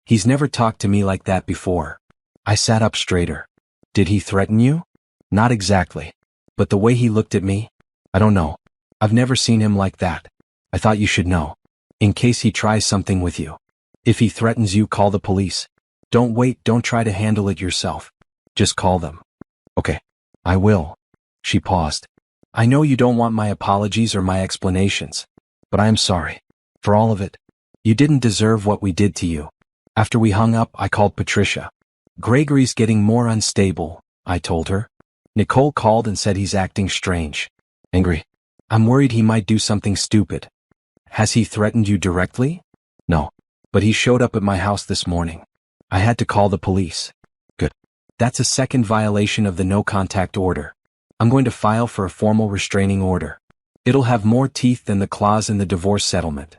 He's never talked to me like that before. I sat up straighter. Did he threaten you? Not exactly. But the way he looked at me? I don't know. I've never seen him like that. I thought you should know. In case he tries something with you. If he threatens you, call the police. Don't wait, don't try to handle it yourself. Just call them. Okay. I will. She paused. I know you don't want my apologies or my explanations. But I am sorry. For all of it. You didn't deserve what we did to you. After we hung up, I called Patricia. Gregory's getting more unstable, I told her. Nicole called and said he's acting strange. Angry. I'm worried he might do something stupid. Has he threatened you directly? No. But he showed up at my house this morning. I had to call the police. Good. That's a second violation of the no contact order. I'm going to file for a formal restraining order. It'll have more teeth than the clause in the divorce settlement.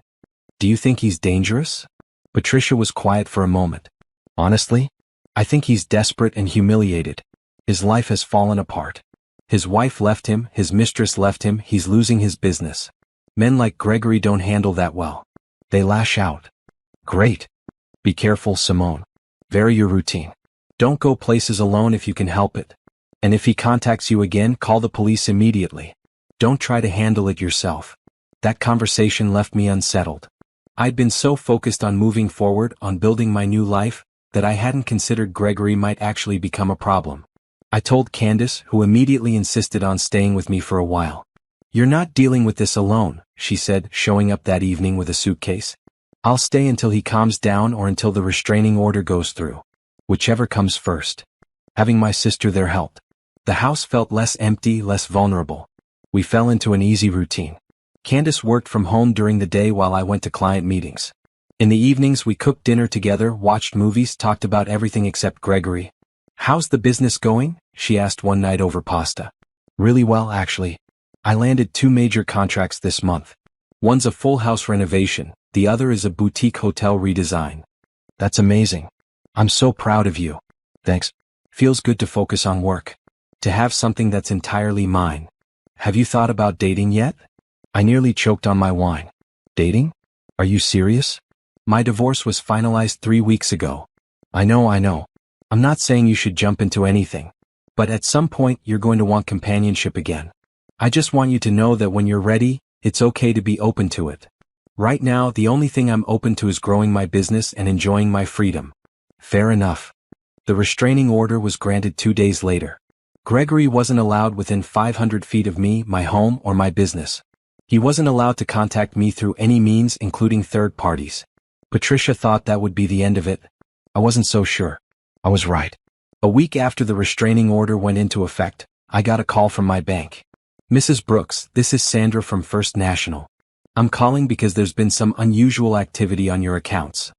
Do you think he's dangerous? Patricia was quiet for a moment. Honestly, I think he's desperate and humiliated. His life has fallen apart. His wife left him, his mistress left him, he's losing his business. Men like Gregory don't handle that well. They lash out. Great. Be careful, Simone. Vary your routine. Don't go places alone if you can help it. And if he contacts you again, call the police immediately. Don't try to handle it yourself. That conversation left me unsettled. I'd been so focused on moving forward, on building my new life, that I hadn't considered Gregory might actually become a problem. I told Candace, who immediately insisted on staying with me for a while. You're not dealing with this alone, she said, showing up that evening with a suitcase. I'll stay until he calms down or until the restraining order goes through. Whichever comes first. Having my sister there helped. The house felt less empty, less vulnerable. We fell into an easy routine. Candace worked from home during the day while I went to client meetings. In the evenings we cooked dinner together, watched movies, talked about everything except Gregory. How's the business going? She asked one night over pasta. Really well, actually. I landed 2 major contracts this month. One's a full house renovation, the other is a boutique hotel redesign. That's amazing. I'm so proud of you. Thanks. Feels good to focus on work. To have something that's entirely mine. Have you thought about dating yet? I nearly choked on my wine. Dating? Are you serious? My divorce was finalized 3 weeks ago. I know. I'm not saying you should jump into anything. But at some point you're going to want companionship again. I just want you to know that when you're ready, it's okay to be open to it. Right now, the only thing I'm open to is growing my business and enjoying my freedom. Fair enough. The restraining order was granted 2 days later. Gregory wasn't allowed within 500 feet of me, my home, or my business. He wasn't allowed to contact me through any means, including third parties. Patricia thought that would be the end of it. I wasn't so sure. I was right. A week after the restraining order went into effect, I got a call from my bank. Mrs. Brooks, this is Sandra from First National. I'm calling because there's been some unusual activity on your accounts.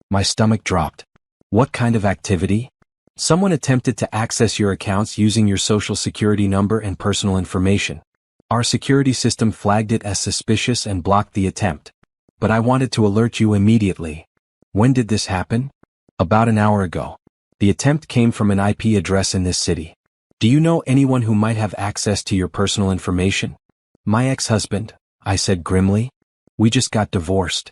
My stomach dropped. What kind of activity? Someone attempted to access your accounts using your social security number and personal information. Our security system flagged it as suspicious and blocked the attempt. But I wanted to alert you immediately. When did this happen? About an hour ago. The attempt came from an IP address in this city. Do you know anyone who might have access to your personal information? My ex-husband, I said grimly. We just got divorced.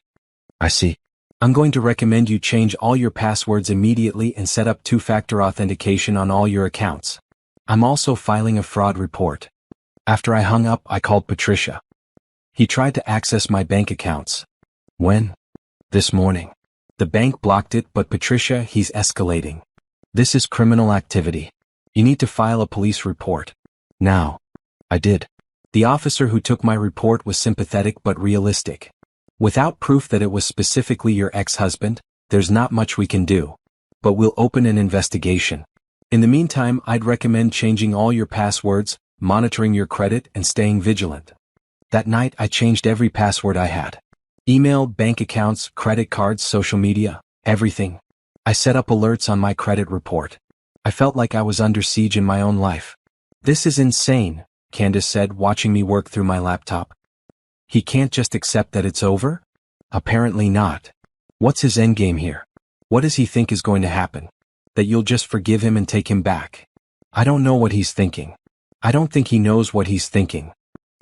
I see. I'm going to recommend you change all your passwords immediately and set up 2-factor authentication on all your accounts. I'm also filing a fraud report. After I hung up, I called Patricia. He tried to access my bank accounts. When? This morning. The bank blocked it, but Patricia, he's escalating. This is criminal activity. You need to file a police report. Now. I did. The officer who took my report was sympathetic but realistic. Without proof that it was specifically your ex-husband, there's not much we can do. But we'll open an investigation. In the meantime, I'd recommend changing all your passwords, monitoring your credit, and staying vigilant. That night, I changed every password I had. Email, bank accounts, credit cards, social media, everything. I set up alerts on my credit report. I felt like I was under siege in my own life. This is insane, Candace said, watching me work through my laptop. He can't just accept that it's over? Apparently not. What's his endgame here? What does he think is going to happen? That you'll just forgive him and take him back? I don't know what he's thinking. I don't think he knows what he's thinking.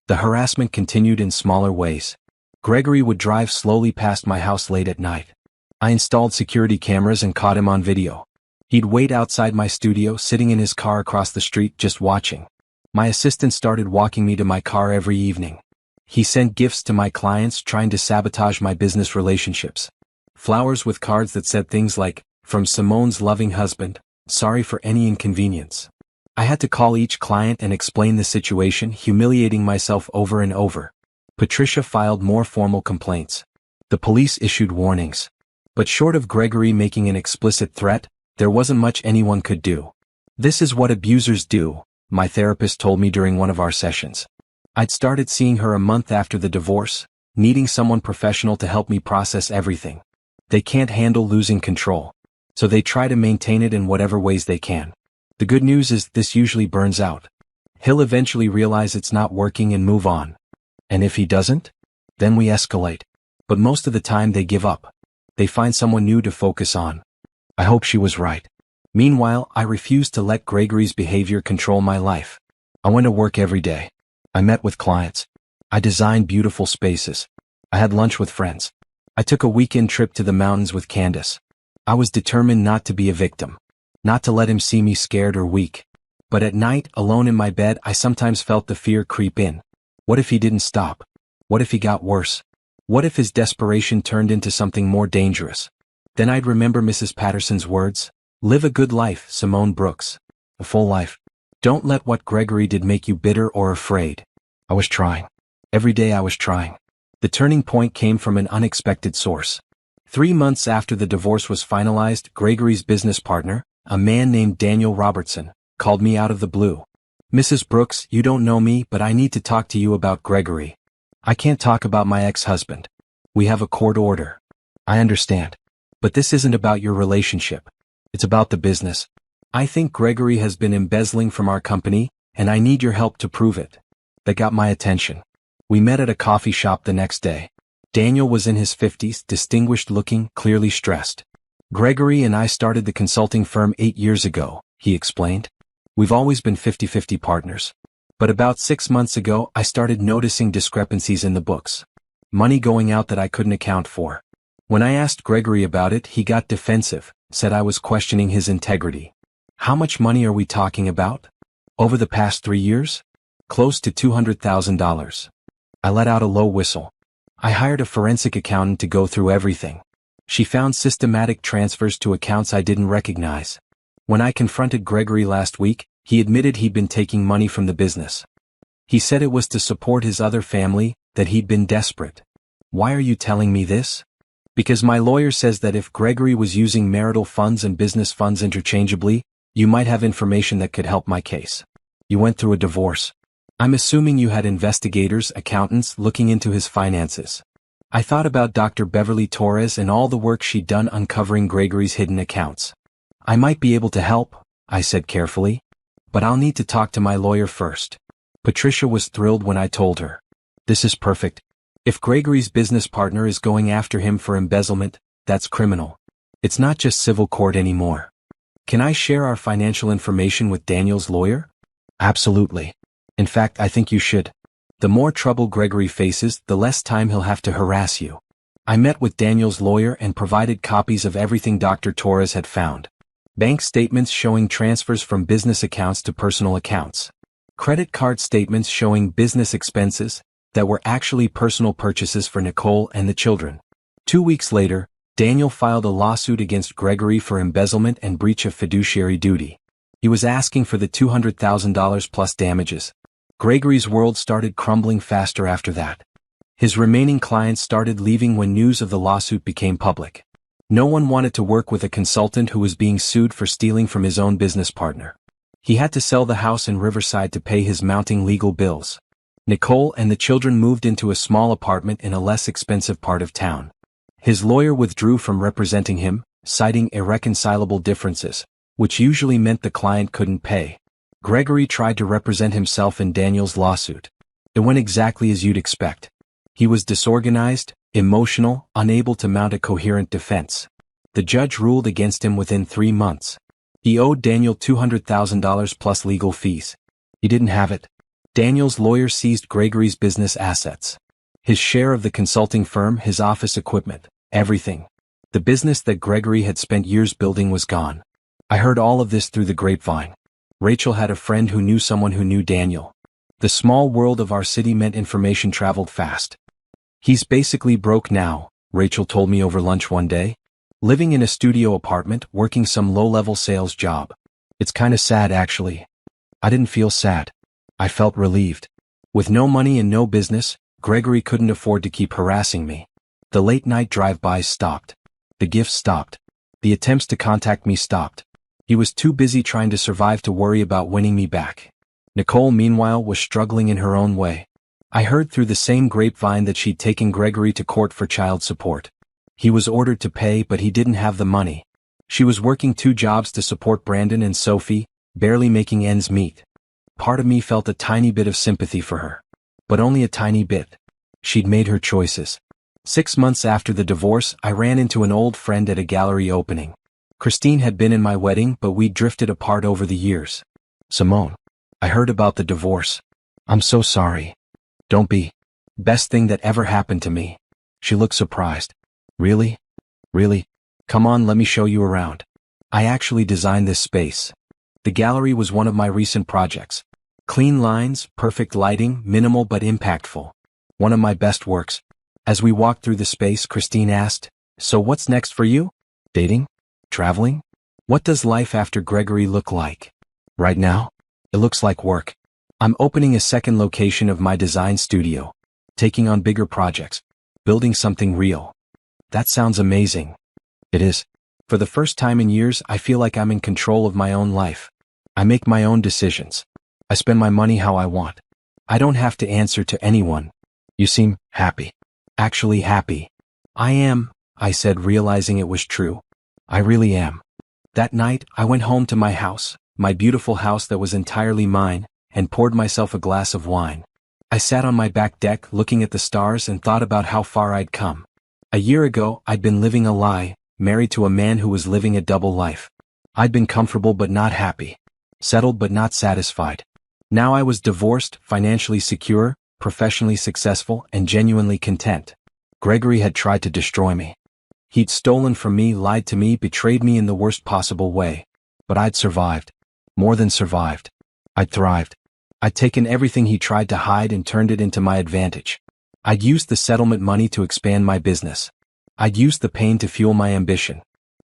The harassment continued in smaller ways. Gregory would drive slowly past my house late at night. I installed security cameras and caught him on video. He'd wait outside my studio, sitting in his car across the street, just watching. My assistant started walking me to my car every evening. He sent gifts to my clients, trying to sabotage my business relationships. Flowers with cards that said things like, "From Simone's loving husband, sorry for any inconvenience." I had to call each client and explain the situation, humiliating myself over and over. Patricia filed more formal complaints. The police issued warnings. But short of Gregory making an explicit threat, there wasn't much anyone could do. "This is what abusers do," my therapist told me during one of our sessions. I'd started seeing her a month after the divorce, needing someone professional to help me process everything. They can't handle losing control, so they try to maintain it in whatever ways they can. The good news is this usually burns out. He'll eventually realize it's not working and move on. And if he doesn't, then we escalate. But most of the time they give up. They find someone new to focus on. I hope she was right. Meanwhile, I refused to let Gregory's behavior control my life. I went to work every day. I met with clients. I designed beautiful spaces. I had lunch with friends. I took a weekend trip to the mountains with Candace. I was determined not to be a victim. Not to let him see me scared or weak. But at night, alone in my bed, I sometimes felt the fear creep in. What if he didn't stop? What if he got worse? What if his desperation turned into something more dangerous? Then I'd remember Mrs. Patterson's words, "Live a good life, Simone Brooks. A full life. Don't let what Gregory did make you bitter or afraid." I was trying. Every day I was trying. The turning point came from an unexpected source. 3 months after the divorce was finalized, Gregory's business partner, a man named Daniel Robertson, called me out of the blue. "Mrs. Brooks, you don't know me, but I need to talk to you about Gregory. I can't talk about my ex-husband. We have a court order." "I understand. But this isn't about your relationship. It's about the business. I think Gregory has been embezzling from our company, and I need your help to prove it." That got my attention. We met at a coffee shop the next day. Daniel was in his 50s, distinguished looking, clearly stressed. "Gregory and I started the consulting firm 8 years ago," he explained. "We've always been 50-50 partners. But about 6 months ago, I started noticing discrepancies in the books. Money going out that I couldn't account for. When I asked Gregory about it, he got defensive, said I was questioning his integrity. How much money are we talking about? Over the past 3 years? Close to $200,000. I let out a low whistle. I hired a forensic accountant to go through everything. She found systematic transfers to accounts I didn't recognize. When I confronted Gregory last week, he admitted he'd been taking money from the business. He said it was to support his other family, that he'd been desperate. Why are you telling me this? Because my lawyer says that if Gregory was using marital funds and business funds interchangeably, you might have information that could help my case. You went through a divorce. I'm assuming you had investigators, accountants looking into his finances. I thought about Dr. Beverly Torres and all the work she'd done uncovering Gregory's hidden accounts. I might be able to help, I said carefully. But I'll need to talk to my lawyer first. Patricia was thrilled when I told her. This is perfect. If Gregory's business partner is going after him for embezzlement, that's criminal. It's not just civil court anymore. Can I share our financial information with Daniel's lawyer? Absolutely. In fact, I think you should. The more trouble Gregory faces, the less time he'll have to harass you. I met with Daniel's lawyer and provided copies of everything Dr. Torres had found. Bank statements showing transfers from business accounts to personal accounts. Credit card statements showing business expenses that were actually personal purchases for Nicole and the children. 2 weeks later, Daniel filed a lawsuit against Gregory for embezzlement and breach of fiduciary duty. He was asking for the $200,000 plus damages. Gregory's world started crumbling faster after that. His remaining clients started leaving when news of the lawsuit became public. No one wanted to work with a consultant who was being sued for stealing from his own business partner. He had to sell the house in Riverside to pay his mounting legal bills. Nicole and the children moved into a small apartment in a less expensive part of town. His lawyer withdrew from representing him, citing irreconcilable differences, which usually meant the client couldn't pay. Gregory tried to represent himself in Daniel's lawsuit. It went exactly as you'd expect. He was disorganized, emotional, unable to mount a coherent defense. The judge ruled against him within 3 months. He owed Daniel $200,000 plus legal fees. He didn't have it. Daniel's lawyer seized Gregory's business assets. His share of the consulting firm, his office equipment, everything. The business that Gregory had spent years building was gone. I heard all of this through the grapevine. Rachel had a friend who knew someone who knew Daniel. The small world of our city meant information traveled fast. He's basically broke now, Rachel told me over lunch one day. Living in a studio apartment, working some low-level sales job. It's kinda sad actually. I didn't feel sad. I felt relieved. With no money and no business, Gregory couldn't afford to keep harassing me. The late-night drive-bys stopped. The gifts stopped. The attempts to contact me stopped. He was too busy trying to survive to worry about winning me back. Nicole, meanwhile, was struggling in her own way. I heard through the same grapevine that she'd taken Gregory to court for child support. He was ordered to pay, but he didn't have the money. She was working 2 jobs to support Brandon and Sophie, barely making ends meet. Part of me felt a tiny bit of sympathy for her. But only a tiny bit. She'd made her choices. 6 months after the divorce, I ran into an old friend at a gallery opening. Christine had been in my wedding, but we'd drifted apart over the years. Simone, I heard about the divorce. I'm so sorry. Don't be. Best thing that ever happened to me. She looked surprised. Really? Really? Come on, let me show you around. I actually designed this space. The gallery was one of my recent projects. Clean lines, perfect lighting, minimal but impactful. One of my best works. As we walked through the space, Christine asked, "So what's next for you? Dating? Traveling? What does life after Gregory look like?" Right now, it looks like work. I'm opening a second location of my design studio. Taking on bigger projects. Building something real. That sounds amazing. It is. For the first time in years, I feel like I'm in control of my own life. I make my own decisions. I spend my money how I want. I don't have to answer to anyone. You seem happy. Actually happy. I am, I said, realizing it was true. I really am. That night, I went home to my house, my beautiful house that was entirely mine, and poured myself a glass of wine. I sat on my back deck looking at the stars and thought about how far I'd come. A year ago, I'd been living a lie, married to a man who was living a double life. I'd been comfortable but not happy. Settled but not satisfied. Now I was divorced, financially secure, professionally successful, and genuinely content. Gregory had tried to destroy me. He'd stolen from me, lied to me, betrayed me in the worst possible way. But I'd survived. More than survived. I'd thrived. I'd taken everything he tried to hide and turned it into my advantage. I'd used the settlement money to expand my business. I'd used the pain to fuel my ambition.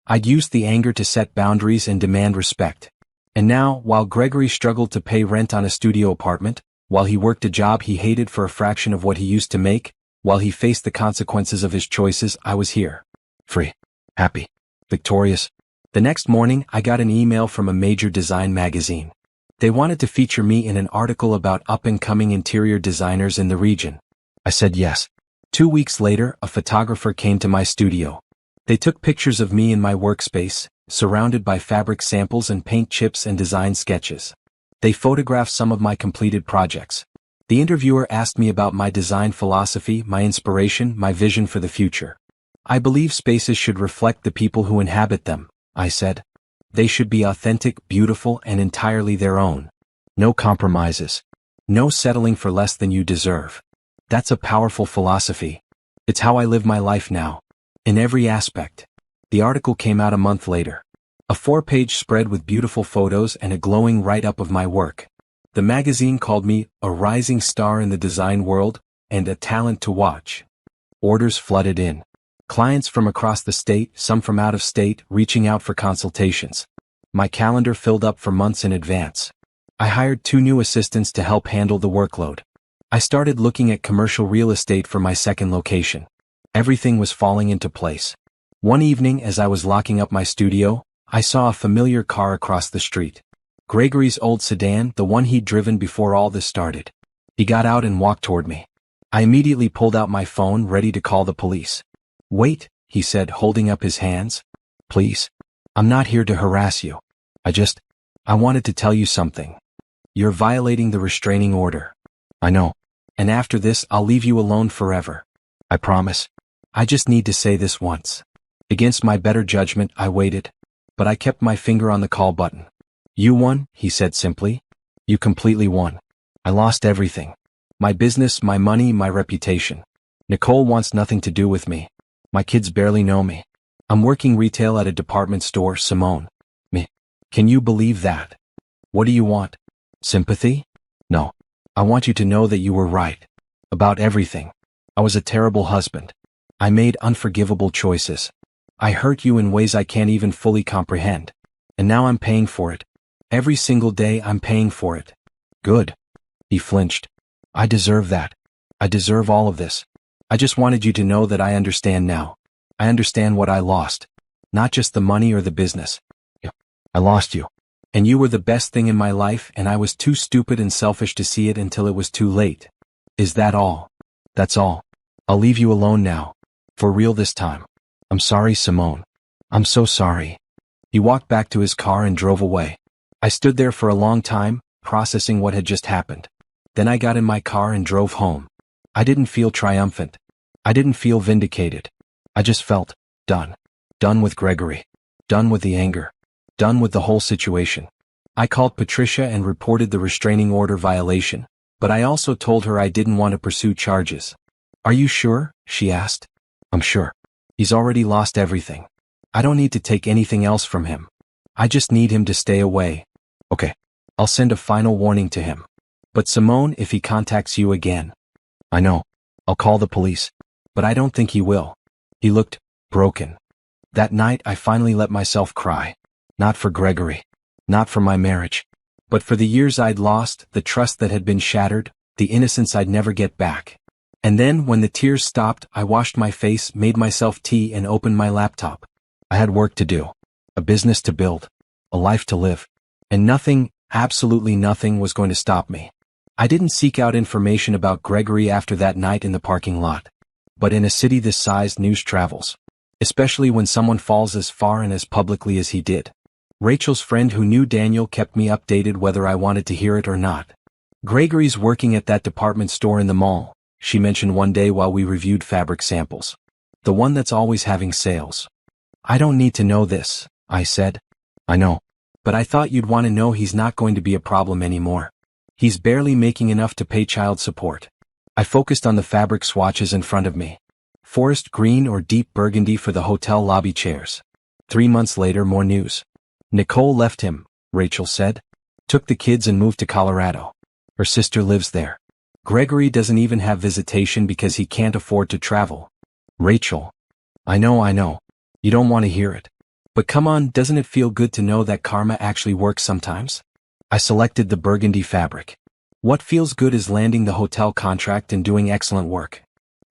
I'd used the anger to set boundaries and demand respect. And now, while Gregory struggled to pay rent on a studio apartment, while he worked a job he hated for a fraction of what he used to make, while he faced the consequences of his choices, I was here. Free. Happy. Victorious. The next morning, I got an email from a major design magazine. They wanted to feature me in an article about up-and-coming interior designers in the region. I said yes. 2 weeks later, a photographer came to my studio. They took pictures of me in my workspace, surrounded by fabric samples and paint chips and design sketches. They photographed some of my completed projects. The interviewer asked me about my design philosophy, my inspiration, my vision for the future. I believe spaces should reflect the people who inhabit them, I said. They should be authentic, beautiful, and entirely their own. No compromises. No settling for less than you deserve. That's a powerful philosophy. It's how I live my life now. In every aspect. The article came out a month later. A 4-page spread with beautiful photos and a glowing write-up of my work. The magazine called me a rising star in the design world and a talent to watch. Orders flooded in. Clients from across the state, some from out of state, reaching out for consultations. My calendar filled up for months in advance. I hired 2 new assistants to help handle the workload. I started looking at commercial real estate for my second location. Everything was falling into place. One evening, as I was locking up my studio, I saw a familiar car across the street. Gregory's old sedan, the one he'd driven before all this started. He got out and walked toward me. I immediately pulled out my phone, ready to call the police. "Wait," he said, holding up his hands. "Please. I'm not here to harass you. I wanted to tell you something. You're violating the restraining order." "I know. And after this, I'll leave you alone forever. I promise. I just need to say this once." Against my better judgment, I waited. But I kept my finger on the call button. "You won," he said simply. "You completely won. I lost everything. My business, my money, my reputation. Nicole wants nothing to do with me. My kids barely know me. I'm working retail at a department store, Simone. Me. Can you believe that? What do you want? Sympathy? No. I want you to know that you were right. About everything. I was a terrible husband. I made unforgivable choices. I hurt you in ways I can't even fully comprehend. And now I'm paying for it. Every single day I'm paying for it. Good. He flinched. I deserve that. I deserve all of this. I just wanted you to know that I understand now. I understand what I lost. Not just the money or the business. I lost you. And you were the best thing in my life, and I was too stupid and selfish to see it until it was too late. Is that all? That's all. I'll leave you alone now. For real this time. I'm sorry, Simone. I'm so sorry. He walked back to his car and drove away. I stood there for a long time, processing what had just happened. Then I got in my car and drove home. I didn't feel triumphant. I didn't feel vindicated. I just felt done. Done with Gregory. Done with the anger. Done with the whole situation. I called Patricia and reported the restraining order violation, but I also told her I didn't want to pursue charges. Are you sure? She asked. I'm sure. He's already lost everything. I don't need to take anything else from him. I just need him to stay away. Okay. I'll send a final warning to him. But Simone, if he contacts you again. I know. I'll call the police. But I don't think he will. He looked broken. That night I finally let myself cry. Not for Gregory. Not for my marriage. But for the years I'd lost, the trust that had been shattered, the innocence I'd never get back. And then, when the tears stopped, I washed my face, made myself tea, and opened my laptop. I had work to do. A business to build. A life to live. And nothing, absolutely nothing, was going to stop me. I didn't seek out information about Gregory after that night in the parking lot. But in a city this size, news travels. Especially when someone falls as far and as publicly as he did. Rachel's friend who knew Daniel kept me updated whether I wanted to hear it or not. Gregory's working at that department store in the mall, she mentioned one day while we reviewed fabric samples. The one that's always having sales. I don't need to know this, I said. I know. But I thought you'd want to know he's not going to be a problem anymore. He's barely making enough to pay child support. I focused on the fabric swatches in front of me. Forest green or deep burgundy for the hotel lobby chairs. 3 months later, more news. Nicole left him, Rachel said. Took the kids and moved to Colorado. Her sister lives there. Gregory doesn't even have visitation because he can't afford to travel. Rachel. I know. You don't want to hear it. But come on, doesn't it feel good to know that karma actually works sometimes? I selected the burgundy fabric. What feels good is landing the hotel contract and doing excellent work.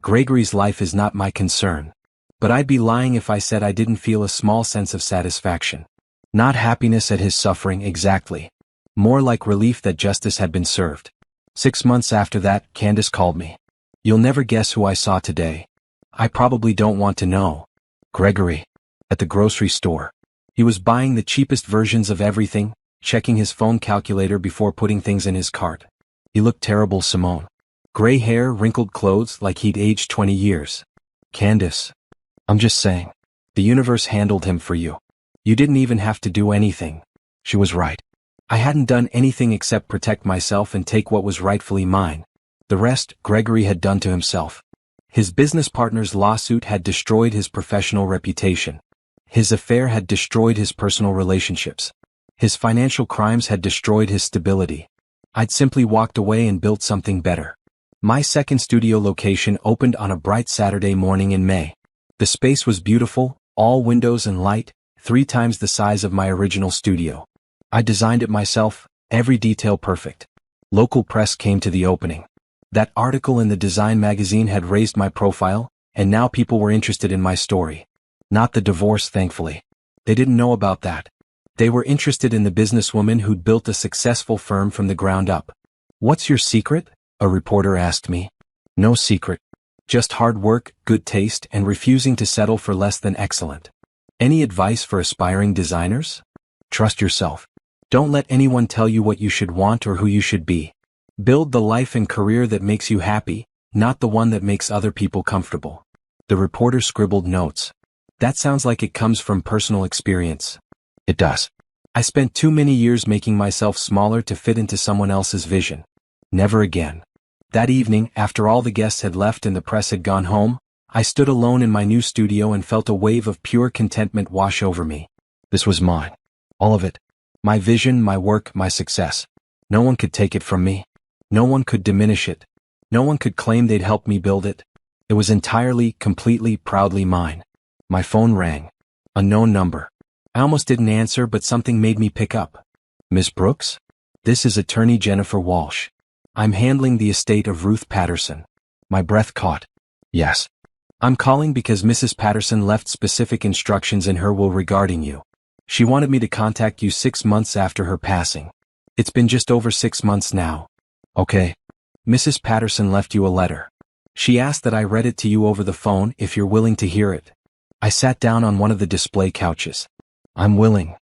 Gregory's life is not my concern. But I'd be lying if I said I didn't feel a small sense of satisfaction. Not happiness at his suffering exactly. More like relief that justice had been served. 6 months after that, Candace called me. You'll never guess who I saw today. I probably don't want to know. Gregory. At the grocery store. He was buying the cheapest versions of everything, checking his phone calculator before putting things in his cart. He looked terrible, Simone. Gray hair, wrinkled clothes like he'd aged 20 years. Candace. I'm just saying. The universe handled him for you. You didn't even have to do anything. She was right. I hadn't done anything except protect myself and take what was rightfully mine. The rest, Gregory had done to himself. His business partner's lawsuit had destroyed his professional reputation. His affair had destroyed his personal relationships. His financial crimes had destroyed his stability. I'd simply walked away and built something better. My second studio location opened on a bright Saturday morning in May. The space was beautiful, all windows and light, 3 times the size of my original studio. I designed it myself, every detail perfect. Local press came to the opening. That article in the design magazine had raised my profile, and now people were interested in my story. Not the divorce, thankfully. They didn't know about that. They were interested in the businesswoman who'd built a successful firm from the ground up. What's your secret? A reporter asked me. No secret. Just hard work, good taste, and refusing to settle for less than excellent. Any advice for aspiring designers? Trust yourself. Don't let anyone tell you what you should want or who you should be. Build the life and career that makes you happy, not the one that makes other people comfortable. The reporter scribbled notes. That sounds like it comes from personal experience. It does. I spent too many years making myself smaller to fit into someone else's vision. Never again. That evening, after all the guests had left and the press had gone home, I stood alone in my new studio and felt a wave of pure contentment wash over me. This was mine. All of it. My vision, my work, my success. No one could take it from me. No one could diminish it. No one could claim they'd helped me build it. It was entirely, completely, proudly mine. My phone rang. Unknown number. I almost didn't answer, but something made me pick up. Miss Brooks? This is Attorney Jennifer Walsh. I'm handling the estate of Ruth Patterson. My breath caught. Yes. I'm calling because Mrs. Patterson left specific instructions in her will regarding you. She wanted me to contact you 6 months after her passing. It's been just over 6 months now. Okay. Mrs. Patterson left you a letter. She asked that I read it to you over the phone if you're willing to hear it. I sat down on one of the display couches. I'm willing.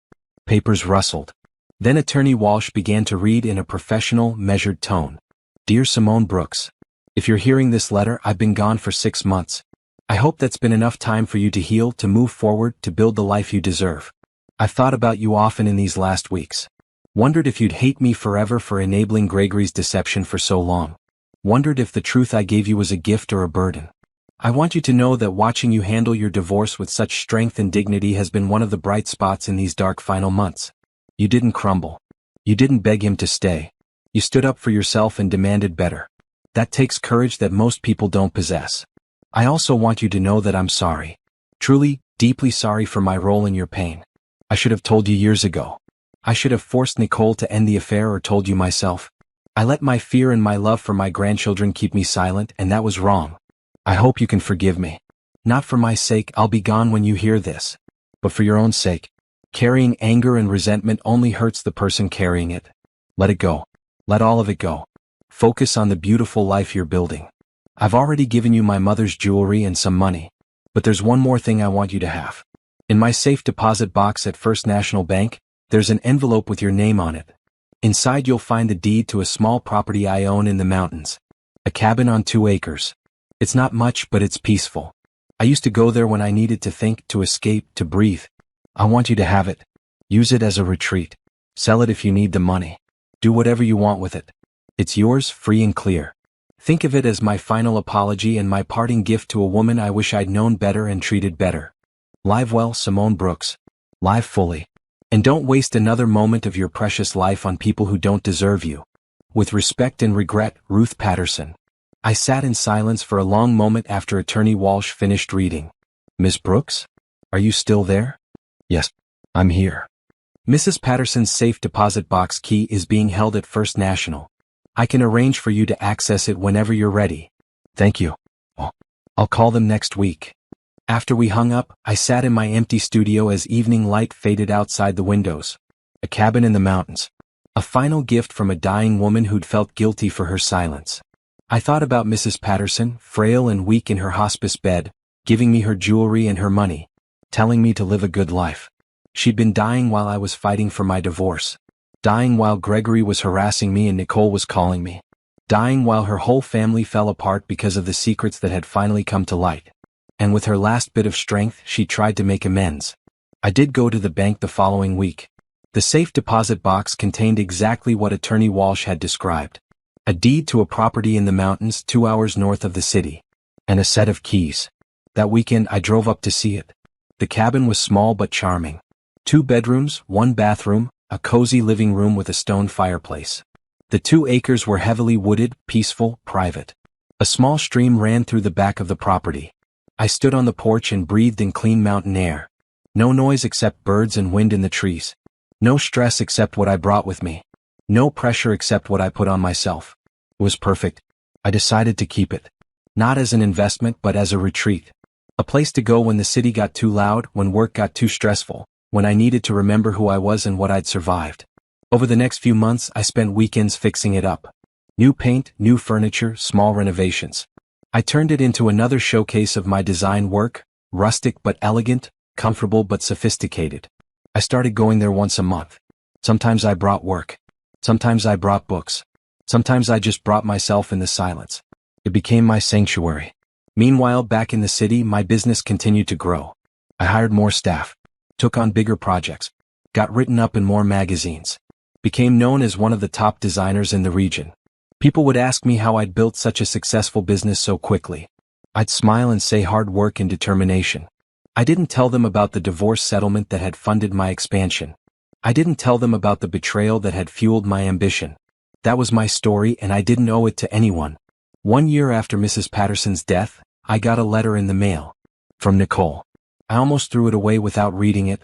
Papers rustled. Then Attorney Walsh began to read in a professional, measured tone. Dear Simone Brooks, if you're hearing this letter, I've been gone for 6 months. I hope that's been enough time for you to heal, to move forward, to build the life you deserve. I've thought about you often in these last weeks. Wondered if you'd hate me forever for enabling Gregory's deception for so long. Wondered if the truth I gave you was a gift or a burden. I want you to know that watching you handle your divorce with such strength and dignity has been one of the bright spots in these dark final months. You didn't crumble. You didn't beg him to stay. You stood up for yourself and demanded better. That takes courage that most people don't possess. I also want you to know that I'm sorry. Truly, deeply sorry for my role in your pain. I should have told you years ago. I should have forced Nicole to end the affair or told you myself. I let my fear and my love for my grandchildren keep me silent, and that was wrong. I hope you can forgive me. Not for my sake, I'll be gone when you hear this. But for your own sake. Carrying anger and resentment only hurts the person carrying it. Let it go. Let all of it go. Focus on the beautiful life you're building. I've already given you my mother's jewelry and some money. But there's one more thing I want you to have. In my safe deposit box at First National Bank, there's an envelope with your name on it. Inside you'll find the deed to a small property I own in the mountains. A cabin on 2 acres. It's not much, but it's peaceful. I used to go there when I needed to think, to escape, to breathe. I want you to have it. Use it as a retreat. Sell it if you need the money. Do whatever you want with it. It's yours, free and clear. Think of it as my final apology and my parting gift to a woman I wish I'd known better and treated better. Live well, Simone Brooks. Live fully. And don't waste another moment of your precious life on people who don't deserve you. With respect and regret, Ruth Patterson. I sat in silence for a long moment after Attorney Walsh finished reading. Miss Brooks? Are you still there? Yes, I'm here. Mrs. Patterson's safe deposit box key is being held at First National. I can arrange for you to access it whenever you're ready. Thank you. Oh, I'll call them next week. After we hung up, I sat in my empty studio as evening light faded outside the windows. A cabin in the mountains. A final gift from a dying woman who'd felt guilty for her silence. I thought about Mrs. Patterson, frail and weak in her hospice bed, giving me her jewelry and her money, telling me to live a good life. She'd been dying while I was fighting for my divorce. Dying while Gregory was harassing me and Nicole was calling me. Dying while her whole family fell apart because of the secrets that had finally come to light. And with her last bit of strength, she tried to make amends. I did go to the bank the following week. The safe deposit box contained exactly what Attorney Walsh had described. A deed to a property in the mountains 2 hours north of the city. And a set of keys. That weekend I drove up to see it. The cabin was small but charming. 2 bedrooms, 1 bathroom, a cozy living room with a stone fireplace. The 2 acres were heavily wooded, peaceful, private. A small stream ran through the back of the property. I stood on the porch and breathed in clean mountain air. No noise except birds and wind in the trees. No stress except what I brought with me. No pressure except what I put on myself. It was perfect. I decided to keep it. Not as an investment but as a retreat. A place to go when the city got too loud, when work got too stressful, when I needed to remember who I was and what I'd survived. Over the next few months, I spent weekends fixing it up. New paint, new furniture, small renovations. I turned it into another showcase of my design work, rustic but elegant, comfortable but sophisticated. I started going there once a month. Sometimes I brought work. Sometimes I brought books. Sometimes I just brought myself in the silence. It became my sanctuary. Meanwhile, back in the city, my business continued to grow. I hired more staff. Took on bigger projects, got written up in more magazines, became known as one of the top designers in the region. People would ask me how I'd built such a successful business so quickly. I'd smile and say hard work and determination. I didn't tell them about the divorce settlement that had funded my expansion. I didn't tell them about the betrayal that had fueled my ambition. That was my story and I didn't owe it to anyone. 1 year after Mrs. Patterson's death, I got a letter in the mail. From Nicole. I almost threw it away without reading it,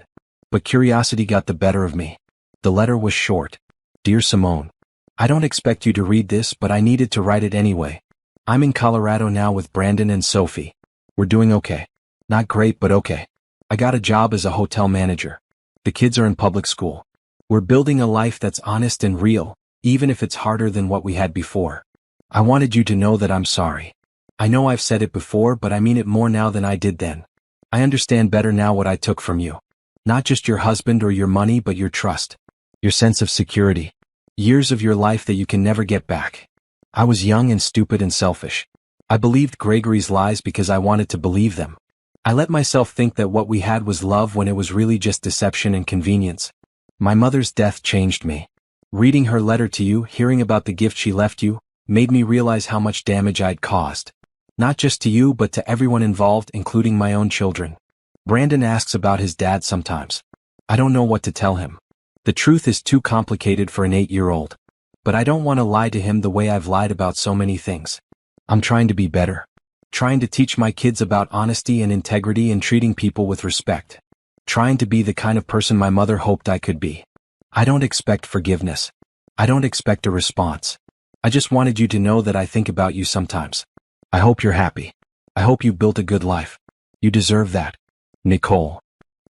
but curiosity got the better of me. The letter was short. Dear Simone, I don't expect you to read this, but I needed to write it anyway. I'm in Colorado now with Brandon and Sophie. We're doing okay. Not great, but okay. I got a job as a hotel manager. The kids are in public school. We're building a life that's honest and real, even if it's harder than what we had before. I wanted you to know that I'm sorry. I know I've said it before, but I mean it more now than I did then. I understand better now what I took from you. Not just your husband or your money, but your trust. Your sense of security. Years of your life that you can never get back. I was young and stupid and selfish. I believed Gregory's lies because I wanted to believe them. I let myself think that what we had was love when it was really just deception and convenience. My mother's death changed me. Reading her letter to you, hearing about the gift she left you, made me realize how much damage I'd caused. Not just to you, but to everyone involved, including my own children. Brandon asks about his dad sometimes. I don't know what to tell him. The truth is too complicated for an 8-year-old. But I don't want to lie to him the way I've lied about so many things. I'm trying to be better. Trying to teach my kids about honesty and integrity and treating people with respect. Trying to be the kind of person my mother hoped I could be. I don't expect forgiveness. I don't expect a response. I just wanted you to know that I think about you sometimes. I hope you're happy. I hope you built a good life. You deserve that. Nicole.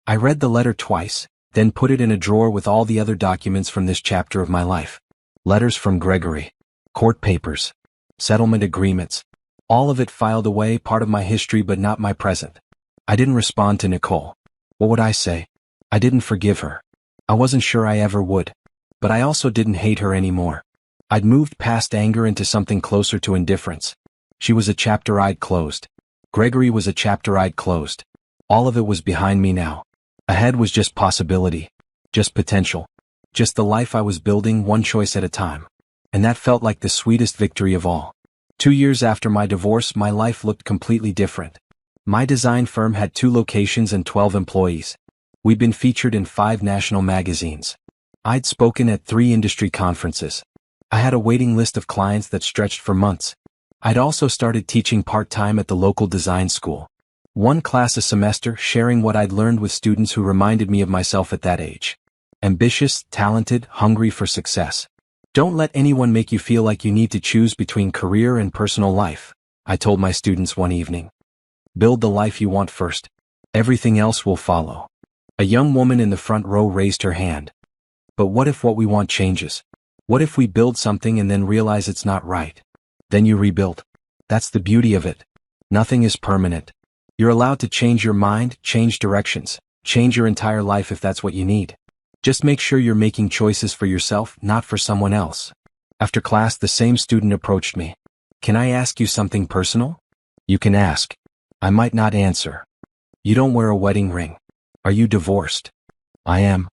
I read the letter twice, then put it in a drawer with all the other documents from this chapter of my life. Letters from Gregory. Court papers. Settlement agreements. All of it filed away, part of my history but not my present. I didn't respond to Nicole. What would I say? I didn't forgive her. I wasn't sure I ever would. But I also didn't hate her anymore. I'd moved past anger into something closer to indifference. She was a chapter I'd closed. Gregory was a chapter I'd closed. All of it was behind me now. Ahead was just possibility. Just potential. Just the life I was building, one choice at a time. And that felt like the sweetest victory of all. 2 years after my divorce, my life looked completely different. My design firm had 2 locations and 12 employees. We'd been featured in 5 national magazines. I'd spoken at 3 industry conferences. I had a waiting list of clients that stretched for months. I'd also started teaching part-time at the local design school. 1 class a semester, sharing what I'd learned with students who reminded me of myself at that age. Ambitious, talented, hungry for success. Don't let anyone make you feel like you need to choose between career and personal life, I told my students one evening. Build the life you want first. Everything else will follow. A young woman in the front row raised her hand. But what if what we want changes? What if we build something and then realize it's not right? Then you rebuild. That's the beauty of it. Nothing is permanent. You're allowed to change your mind, change directions, change your entire life if that's what you need. Just make sure you're making choices for yourself, not for someone else. After class, the same student approached me. Can I ask you something personal? You can ask. I might not answer. You don't wear a wedding ring. Are you divorced? I am.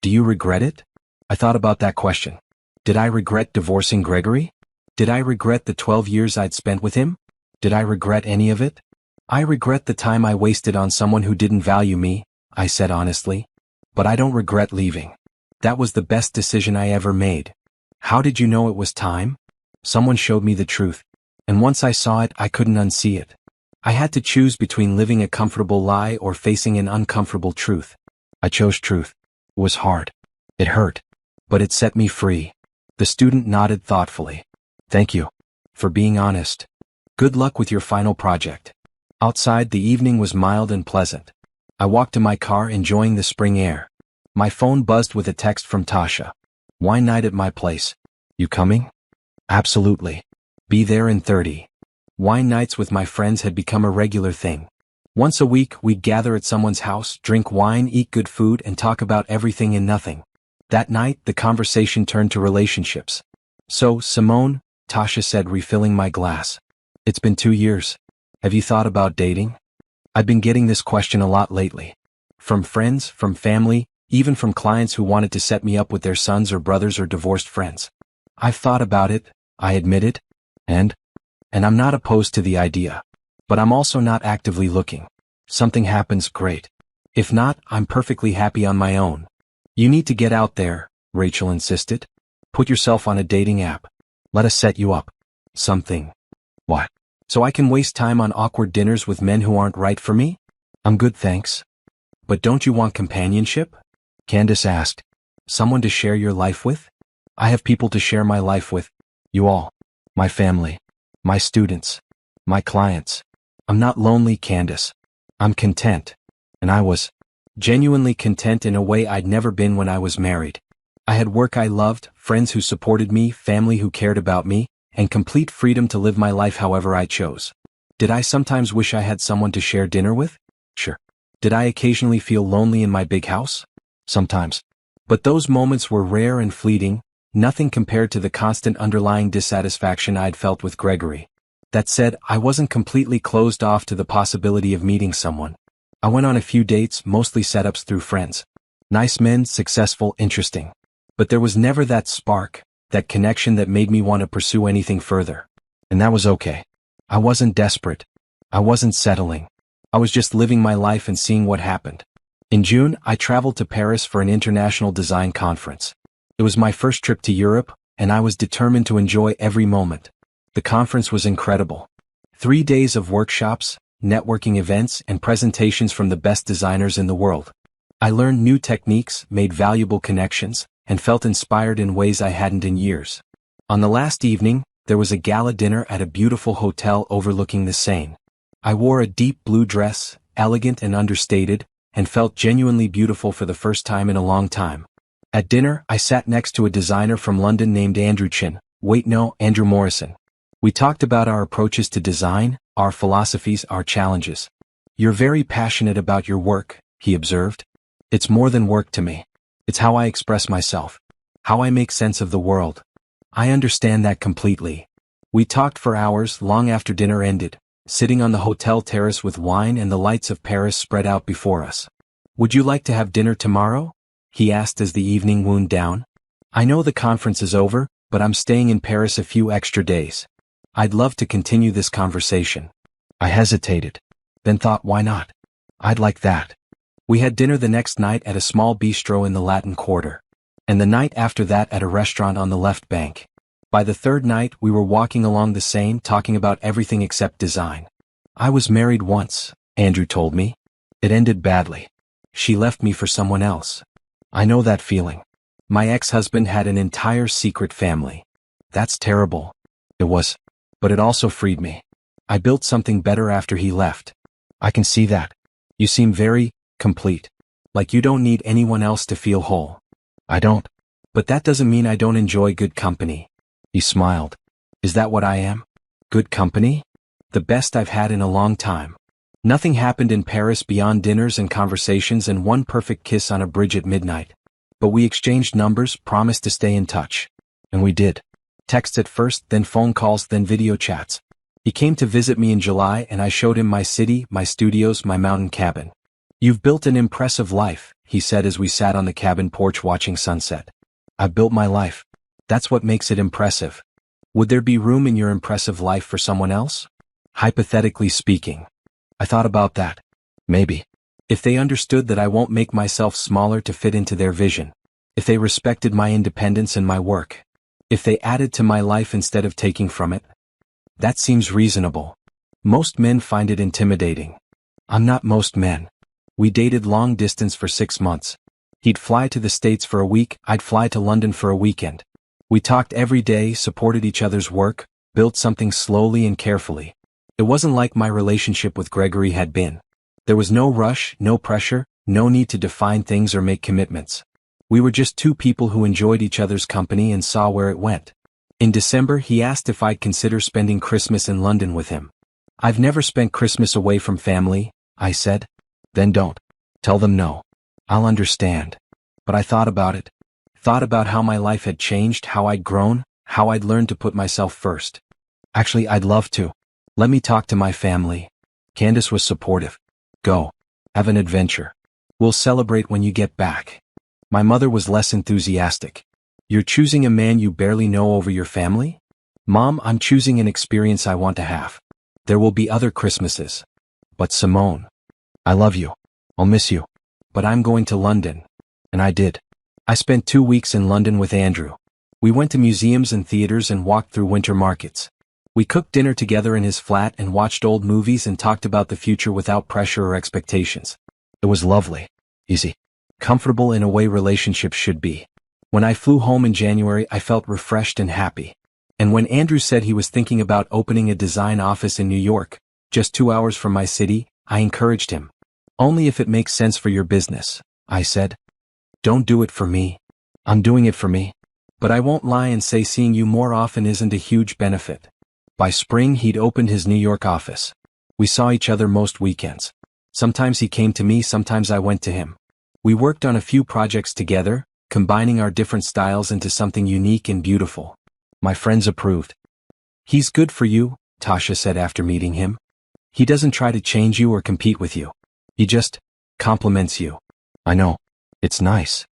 Do you regret it? I thought about that question. Did I regret divorcing Gregory? Did I regret the 12 years I'd spent with him? Did I regret any of it? I regret the time I wasted on someone who didn't value me, I said honestly. But I don't regret leaving. That was the best decision I ever made. How did you know it was time? Someone showed me the truth. And once I saw it, I couldn't unsee it. I had to choose between living a comfortable lie or facing an uncomfortable truth. I chose truth. It was hard. It hurt. But it set me free. The student nodded thoughtfully. Thank you. For being honest. Good luck with your final project. Outside, the evening was mild and pleasant. I walked to my car, enjoying the spring air. My phone buzzed with a text from Tasha. Wine night at my place. You coming? Absolutely. Be there in 30. Wine nights with my friends had become a regular thing. Once a week, we'd gather at someone's house, drink wine, eat good food, and talk about everything and nothing. That night, the conversation turned to relationships. So, Simone, Tasha said, refilling my glass. It's been 2 years. Have you thought about dating? I've been getting this question a lot lately. From friends, from family, even from clients who wanted to set me up with their sons or brothers or divorced friends. I've thought about it, I admit it, and I'm not opposed to the idea. But I'm also not actively looking. Something happens, great. If not, I'm perfectly happy on my own. You need to get out there, Rachel insisted. Put yourself on a dating app. Let us set you up. Something. What? So I can waste time on awkward dinners with men who aren't right for me? I'm good, thanks. But don't you want companionship? Candace asked. Someone to share your life with? I have people to share my life with. You all. My family. My students. My clients. I'm not lonely, Candace. I'm content. And I was genuinely content in a way I'd never been when I was married. I had work I loved, friends who supported me, family who cared about me, and complete freedom to live my life however I chose. Did I sometimes wish I had someone to share dinner with? Sure. Did I occasionally feel lonely in my big house? Sometimes. But those moments were rare and fleeting, nothing compared to the constant underlying dissatisfaction I'd felt with Gregory. That said, I wasn't completely closed off to the possibility of meeting someone. I went on a few dates, mostly setups through friends. Nice men, successful, interesting. But there was never that spark, that connection that made me want to pursue anything further. And that was okay. I wasn't desperate. I wasn't settling. I was just living my life and seeing what happened. In June, I traveled to Paris for an international design conference. It was my first trip to Europe, and I was determined to enjoy every moment. The conference was incredible. 3 days of workshops, networking events, and presentations from the best designers in the world. I learned new techniques, made valuable connections, and felt inspired in ways I hadn't in years. On the last evening, there was a gala dinner at a beautiful hotel overlooking the Seine. I wore a deep blue dress, elegant and understated, and felt genuinely beautiful for the first time in a long time. At dinner, I sat next to a designer from London named Andrew Morrison. We talked about our approaches to design, our philosophies, our challenges. You're very passionate about your work, he observed. It's more than work to me. It's how I express myself. How I make sense of the world. I understand that completely. We talked for hours long after dinner ended, sitting on the hotel terrace with wine and the lights of Paris spread out before us. Would you like to have dinner tomorrow? He asked as the evening wound down. I know the conference is over, but I'm staying in Paris a few extra days. I'd love to continue this conversation. I hesitated, then thought, why not? I'd like that. We had dinner the next night at a small bistro in the Latin Quarter, and the night after that at a restaurant on the left bank. By the third night, we were walking along the Seine talking about everything except design. I was married once, Andrew told me. It ended badly. She left me for someone else. I know that feeling. My ex-husband had an entire secret family. That's terrible. It was. But it also freed me. I built something better after he left. I can see that. You seem very complete. Like you don't need anyone else to feel whole. I don't. But that doesn't mean I don't enjoy good company. He smiled. Is that what I am? Good company? The best I've had in a long time. Nothing happened in Paris beyond dinners and conversations and one perfect kiss on a bridge at midnight. But we exchanged numbers, promised to stay in touch. And we did. Texts at first, then phone calls, then video chats. He came to visit me in July and I showed him my city, my studios, my mountain cabin. You've built an impressive life, he said as we sat on the cabin porch watching sunset. I've built my life. That's what makes it impressive. Would there be room in your impressive life for someone else? Hypothetically speaking. I thought about that. Maybe. If they understood that I won't make myself smaller to fit into their vision. If they respected my independence and my work. If they added to my life instead of taking from it. That seems reasonable. Most men find it intimidating. I'm not most men. We dated long distance for 6 months. He'd fly to the States for a week, I'd fly to London for a weekend. We talked every day, supported each other's work, built something slowly and carefully. It wasn't like my relationship with Gregory had been. There was no rush, no pressure, no need to define things or make commitments. We were just two people who enjoyed each other's company and saw where it went. In December, he asked if I'd consider spending Christmas in London with him. I've never spent Christmas away from family, I said. Then don't. Tell them no. I'll understand. But I thought about it. Thought about how my life had changed, how I'd grown, how I'd learned to put myself first. Actually, I'd love to. Let me talk to my family. Candace was supportive. Go. Have an adventure. We'll celebrate when you get back. My mother was less enthusiastic. You're choosing a man you barely know over your family? Mom, I'm choosing an experience I want to have. There will be other Christmases. But Simone. I love you. I'll miss you. But I'm going to London. And I did. I spent 2 weeks in London with Andrew. We went to museums and theaters and walked through winter markets. We cooked dinner together in his flat and watched old movies and talked about the future without pressure or expectations. It was lovely, easy, comfortable in a way relationships should be. When I flew home in January, I felt refreshed and happy. And when Andrew said he was thinking about opening a design office in New York, just 2 hours from my city, I encouraged him. Only if it makes sense for your business, I said. Don't do it for me. I'm doing it for me. But I won't lie and say seeing you more often isn't a huge benefit. By spring, he'd opened his New York office. We saw each other most weekends. Sometimes he came to me, sometimes I went to him. We worked on a few projects together, combining our different styles into something unique and beautiful. My friends approved. He's good for you, Tasha said after meeting him. He doesn't try to change you or compete with you. He just compliments you. I know. It's nice.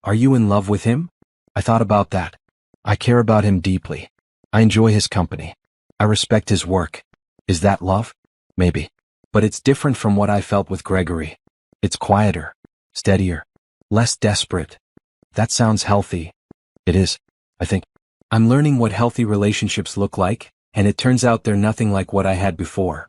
Are you in love with him? I thought about that. I care about him deeply. I enjoy his company. I respect his work. Is that love? Maybe. But it's different from what I felt with Gregory. It's quieter, steadier, less desperate. That sounds healthy. It is, I think. I'm learning what healthy relationships look like, and it turns out they're nothing like what I had before.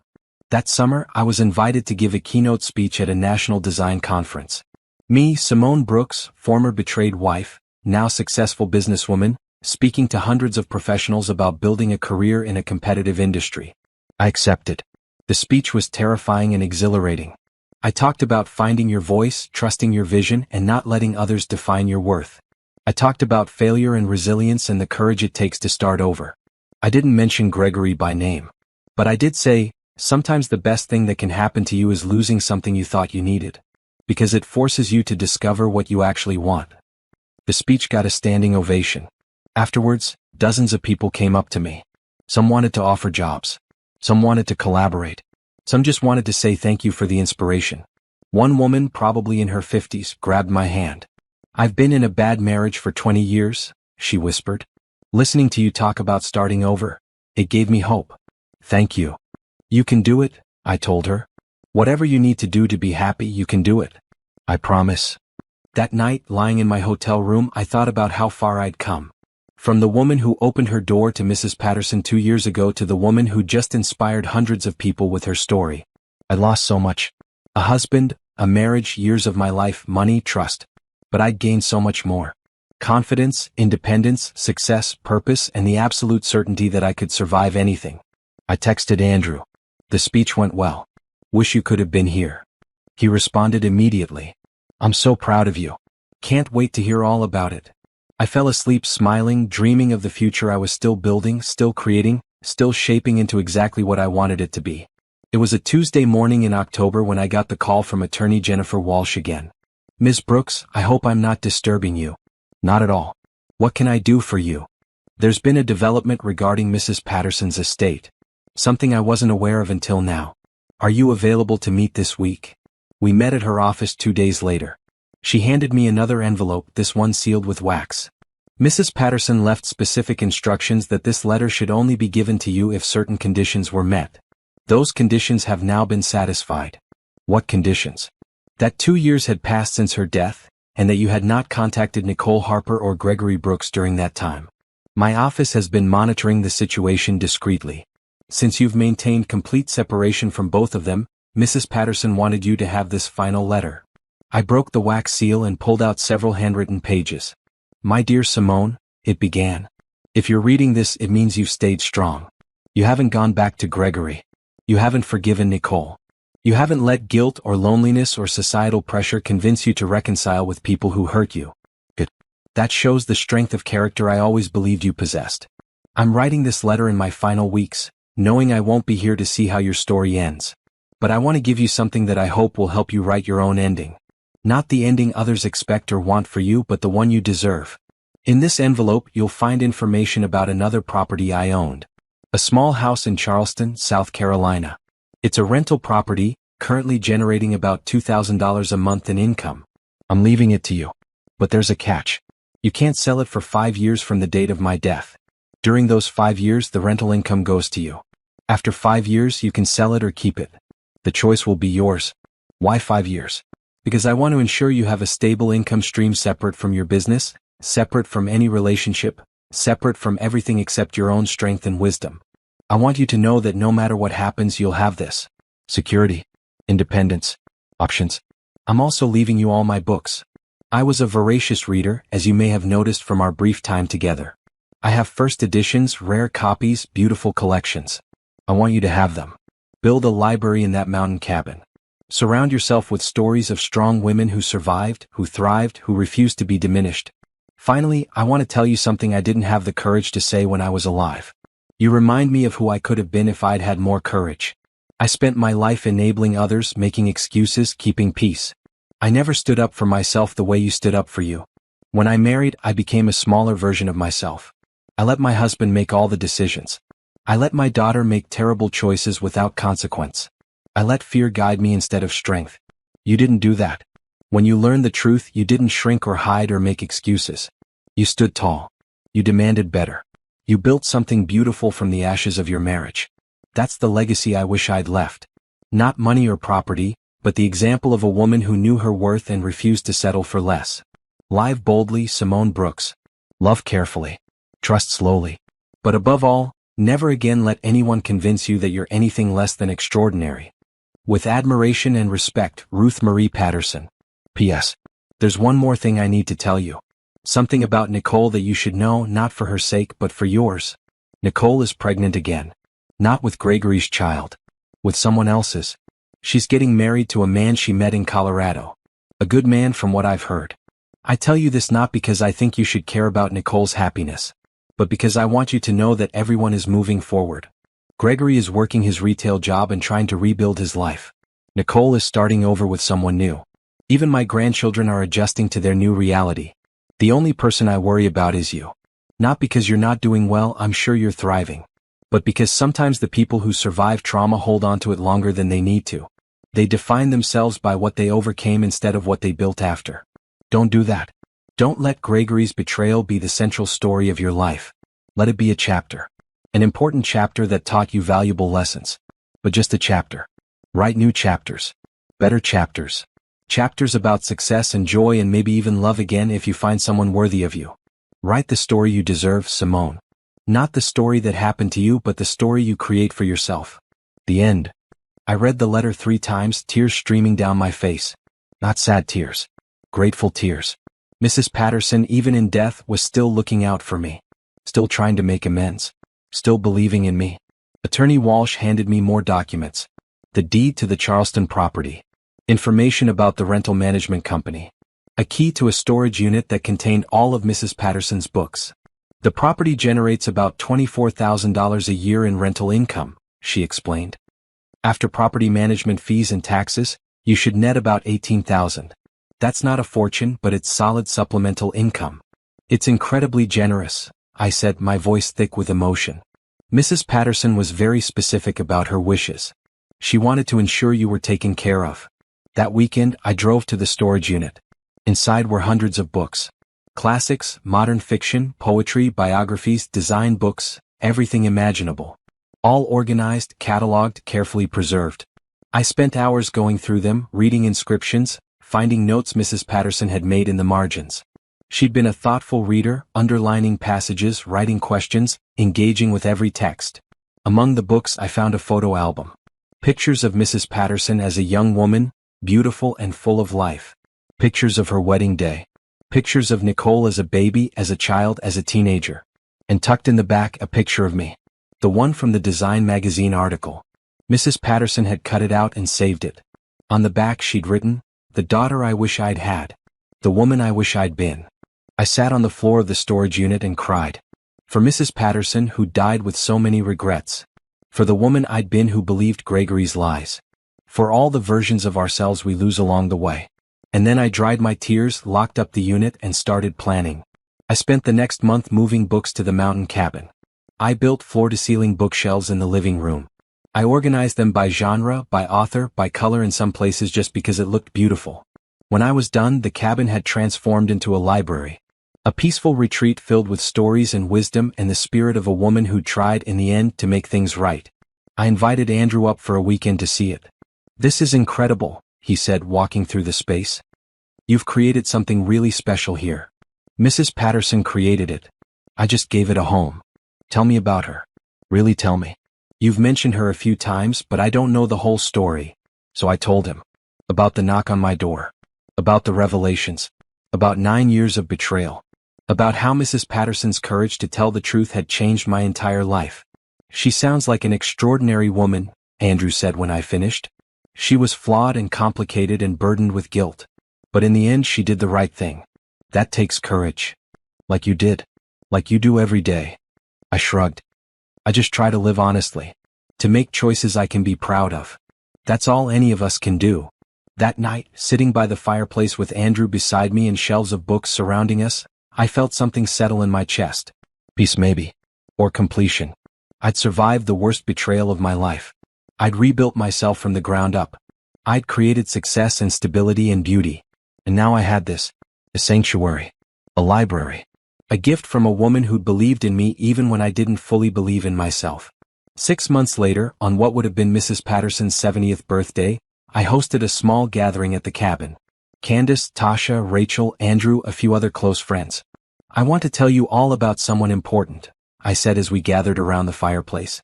That summer, I was invited to give a keynote speech at a national design conference. Me, Simone Brooks, former betrayed wife, now successful businesswoman, speaking to hundreds of professionals about building a career in a competitive industry. I accepted. The speech was terrifying and exhilarating. I talked about finding your voice, trusting your vision, and not letting others define your worth. I talked about failure and resilience and the courage it takes to start over. I didn't mention Gregory by name. But I did say, sometimes the best thing that can happen to you is losing something you thought you needed. Because it forces you to discover what you actually want. The speech got a standing ovation. Afterwards, dozens of people came up to me. Some wanted to offer jobs. Some wanted to collaborate. Some just wanted to say thank you for the inspiration. One woman, probably in her 50s, grabbed my hand. I've been in a bad marriage for 20 years, she whispered. Listening to you talk about starting over, it gave me hope. Thank you. You can do it, I told her. Whatever you need to do to be happy, you can do it. I promise. That night, lying in my hotel room, I thought about how far I'd come. From the woman who opened her door to Mrs. Patterson 2 years ago to the woman who just inspired hundreds of people with her story. I lost so much. A husband, a marriage, years of my life, money, trust. But I'd gained so much more. Confidence, independence, success, purpose, and the absolute certainty that I could survive anything. I texted Andrew. The speech went well. Wish you could have been here. He responded immediately. I'm so proud of you. Can't wait to hear all about it. I fell asleep smiling, dreaming of the future I was still building, still creating, still shaping into exactly what I wanted it to be. It was a Tuesday morning in October when I got the call from attorney Jennifer Walsh again. Ms. Brooks, I hope I'm not disturbing you. Not at all. What can I do for you? There's been a development regarding Mrs. Patterson's estate. Something I wasn't aware of until now. Are you available to meet this week? We met at her office 2 days later. She handed me another envelope, this one sealed with wax. Mrs. Patterson left specific instructions that this letter should only be given to you if certain conditions were met. Those conditions have now been satisfied. What conditions? That 2 years had passed since her death, and that you had not contacted Nicole Harper or Gregory Brooks during that time. My office has been monitoring the situation discreetly. Since you've maintained complete separation from both of them, Mrs. Patterson wanted you to have this final letter. I broke the wax seal and pulled out several handwritten pages. My dear Simone, it began. If you're reading this, it means you've stayed strong. You haven't gone back to Gregory. You haven't forgiven Nicole. You haven't let guilt or loneliness or societal pressure convince you to reconcile with people who hurt you. Good. That shows the strength of character I always believed you possessed. I'm writing this letter in my final weeks, knowing I won't be here to see how your story ends. But I want to give you something that I hope will help you write your own ending. Not the ending others expect or want for you, but the one you deserve. In this envelope, you'll find information about another property I owned. A small house in Charleston, South Carolina. It's a rental property, currently generating about $2,000 a month in income. I'm leaving it to you. But there's a catch. You can't sell it for 5 years from the date of my death. During those 5 years, the rental income goes to you. After 5 years, you can sell it or keep it. The choice will be yours. Why 5 years? Because I want to ensure you have a stable income stream separate from your business, separate from any relationship, separate from everything except your own strength and wisdom. I want you to know that no matter what happens, you'll have this. Security, independence, options. I'm also leaving you all my books. I was a voracious reader, as you may have noticed from our brief time together. I have first editions, rare copies, beautiful collections. I want you to have them. Build a library in that mountain cabin. Surround yourself with stories of strong women who survived, who thrived, who refused to be diminished. Finally, I want to tell you something I didn't have the courage to say when I was alive. You remind me of who I could have been if I'd had more courage. I spent my life enabling others, making excuses, keeping peace. I never stood up for myself the way you stood up for you. When I married, I became a smaller version of myself. I let my husband make all the decisions. I let my daughter make terrible choices without consequence. I let fear guide me instead of strength. You didn't do that. When you learned the truth, you didn't shrink or hide or make excuses. You stood tall. You demanded better. You built something beautiful from the ashes of your marriage. That's the legacy I wish I'd left. Not money or property, but the example of a woman who knew her worth and refused to settle for less. Live boldly, Simone Brooks. Love carefully. Trust slowly. But above all, never again let anyone convince you that you're anything less than extraordinary. With admiration and respect, Ruth Marie Patterson. P.S. There's one more thing I need to tell you. Something about Nicole that you should know, not for her sake but for yours. Nicole is pregnant again. Not with Gregory's child. With someone else's. She's getting married to a man she met in Colorado. A good man from what I've heard. I tell you this not because I think you should care about Nicole's happiness, but because I want you to know that everyone is moving forward. Gregory is working his retail job and trying to rebuild his life. Nicole is starting over with someone new. Even my grandchildren are adjusting to their new reality. The only person I worry about is you. Not because you're not doing well, I'm sure you're thriving. But because sometimes the people who survive trauma hold on to it longer than they need to. They define themselves by what they overcame instead of what they built after. Don't do that. Don't let Gregory's betrayal be the central story of your life. Let it be a chapter. An important chapter that taught you valuable lessons. But just a chapter. Write new chapters. Better chapters. Chapters about success and joy and maybe even love again if you find someone worthy of you. Write the story you deserve, Simone. Not the story that happened to you, but the story you create for yourself. The end. I read the letter 3 times, tears streaming down my face. Not sad tears. Grateful tears. Mrs. Patterson, even in death, was still looking out for me. Still trying to make amends. Still believing in me. Attorney Walsh handed me more documents. The deed to the Charleston property. Information about the rental management company. A key to a storage unit that contained all of Mrs. Patterson's books. The property generates about $24,000 a year in rental income, she explained. After property management fees and taxes, you should net about $18,000. That's not a fortune, but it's solid supplemental income. It's incredibly generous, I said, my voice thick with emotion. Mrs. Patterson was very specific about her wishes. She wanted to ensure you were taken care of. That weekend, I drove to the storage unit. Inside were hundreds of books. Classics, modern fiction, poetry, biographies, design books, everything imaginable. All organized, cataloged, carefully preserved. I spent hours going through them, reading inscriptions, finding notes Mrs. Patterson had made in the margins. She'd been a thoughtful reader, underlining passages, writing questions, engaging with every text. Among the books I found a photo album. Pictures of Mrs. Patterson as a young woman, beautiful and full of life. Pictures of her wedding day. Pictures of Nicole as a baby, as a child, as a teenager. And tucked in the back, a picture of me. The one from the Design magazine article. Mrs. Patterson had cut it out and saved it. On the back she'd written, "The daughter I wish I'd had. The woman I wish I'd been." I sat on the floor of the storage unit and cried. For Mrs. Patterson, who died with so many regrets. For the woman I'd been who believed Gregory's lies. For all the versions of ourselves we lose along the way. And then I dried my tears, locked up the unit, and started planning. I spent the next month moving books to the mountain cabin. I built floor-to-ceiling bookshelves in the living room. I organized them by genre, by author, by color, in some places just because it looked beautiful. When I was done, the cabin had transformed into a library. A peaceful retreat filled with stories and wisdom and the spirit of a woman who tried in the end to make things right. I invited Andrew up for a weekend to see it. "This is incredible," he said, walking through the space. You've created something really special here. Mrs. Patterson created it. I just gave it a home. Tell me about her. Really tell me. You've mentioned her a few times, but I don't know the whole story. So I told him. About the knock on my door. About the revelations. About 9 years of betrayal. About how Mrs. Patterson's courage to tell the truth had changed my entire life. She sounds like an extraordinary woman, Andrew said when I finished. She was flawed and complicated and burdened with guilt. But in the end she did the right thing. That takes courage. Like you did. Like you do every day. I shrugged. I just try to live honestly. To make choices I can be proud of. That's all any of us can do. That night, sitting by the fireplace with Andrew beside me and shelves of books surrounding us, I felt something settle in my chest. Peace maybe. Or completion. I'd survived the worst betrayal of my life. I'd rebuilt myself from the ground up. I'd created success and stability and beauty. And now I had this. A sanctuary. A library. A gift from a woman who'd believed in me even when I didn't fully believe in myself. 6 months later, on what would have been Mrs. Patterson's 70th birthday, I hosted a small gathering at the cabin. Candace, Tasha, Rachel, Andrew, a few other close friends. I want to tell you all about someone important, I said as we gathered around the fireplace.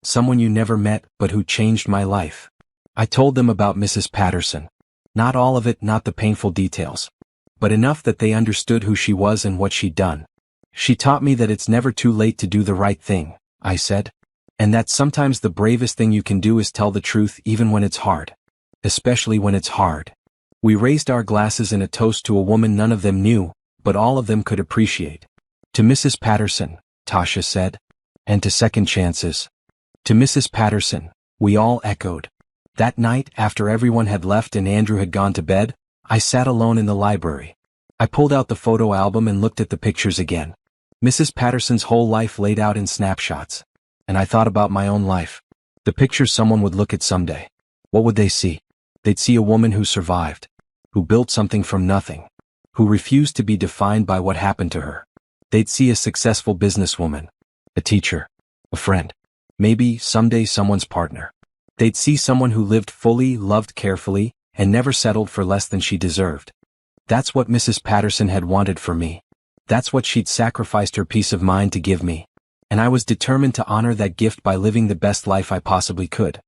Someone you never met, but who changed my life. I told them about Mrs. Patterson. Not all of it, not the painful details. But enough that they understood who she was and what she'd done. She taught me that it's never too late to do the right thing, I said. And that sometimes the bravest thing you can do is tell the truth even when it's hard. Especially when it's hard. We raised our glasses in a toast to a woman none of them knew, but all of them could appreciate. To Mrs. Patterson, Tasha said. And to second chances. To Mrs. Patterson, we all echoed. That night, after everyone had left and Andrew had gone to bed, I sat alone in the library. I pulled out the photo album and looked at the pictures again. Mrs. Patterson's whole life laid out in snapshots. And I thought about my own life. The pictures someone would look at someday. What would they see? They'd see a woman who survived. Who built something from nothing. Who refused to be defined by what happened to her. They'd see a successful businesswoman. A teacher. A friend. Maybe, someday, someone's partner. They'd see someone who lived fully, loved carefully, and never settled for less than she deserved. That's what Mrs. Patterson had wanted for me. That's what she'd sacrificed her peace of mind to give me. And I was determined to honor that gift by living the best life I possibly could.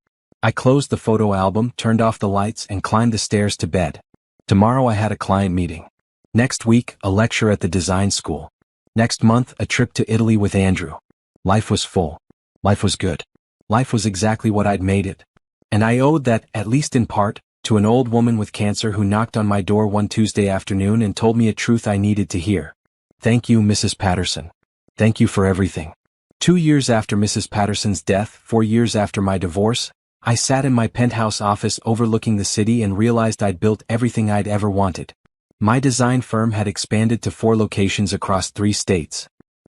I closed the photo album, turned off the lights, and climbed the stairs to bed. Tomorrow I had a client meeting. Next week, a lecture at the design school. Next month, a trip to Italy with Andrew. Life was full. Life was good. Life was exactly what I'd made it. And I owed that, at least in part, to an old woman with cancer who knocked on my door one Tuesday afternoon and told me a truth I needed to hear. Thank you, Mrs. Patterson. Thank you for everything. 2 years after Mrs. Patterson's death, 4 years after my divorce, I sat in my penthouse office overlooking the city and realized I'd built everything I'd ever wanted. My design firm had expanded to 4 locations across 3 states.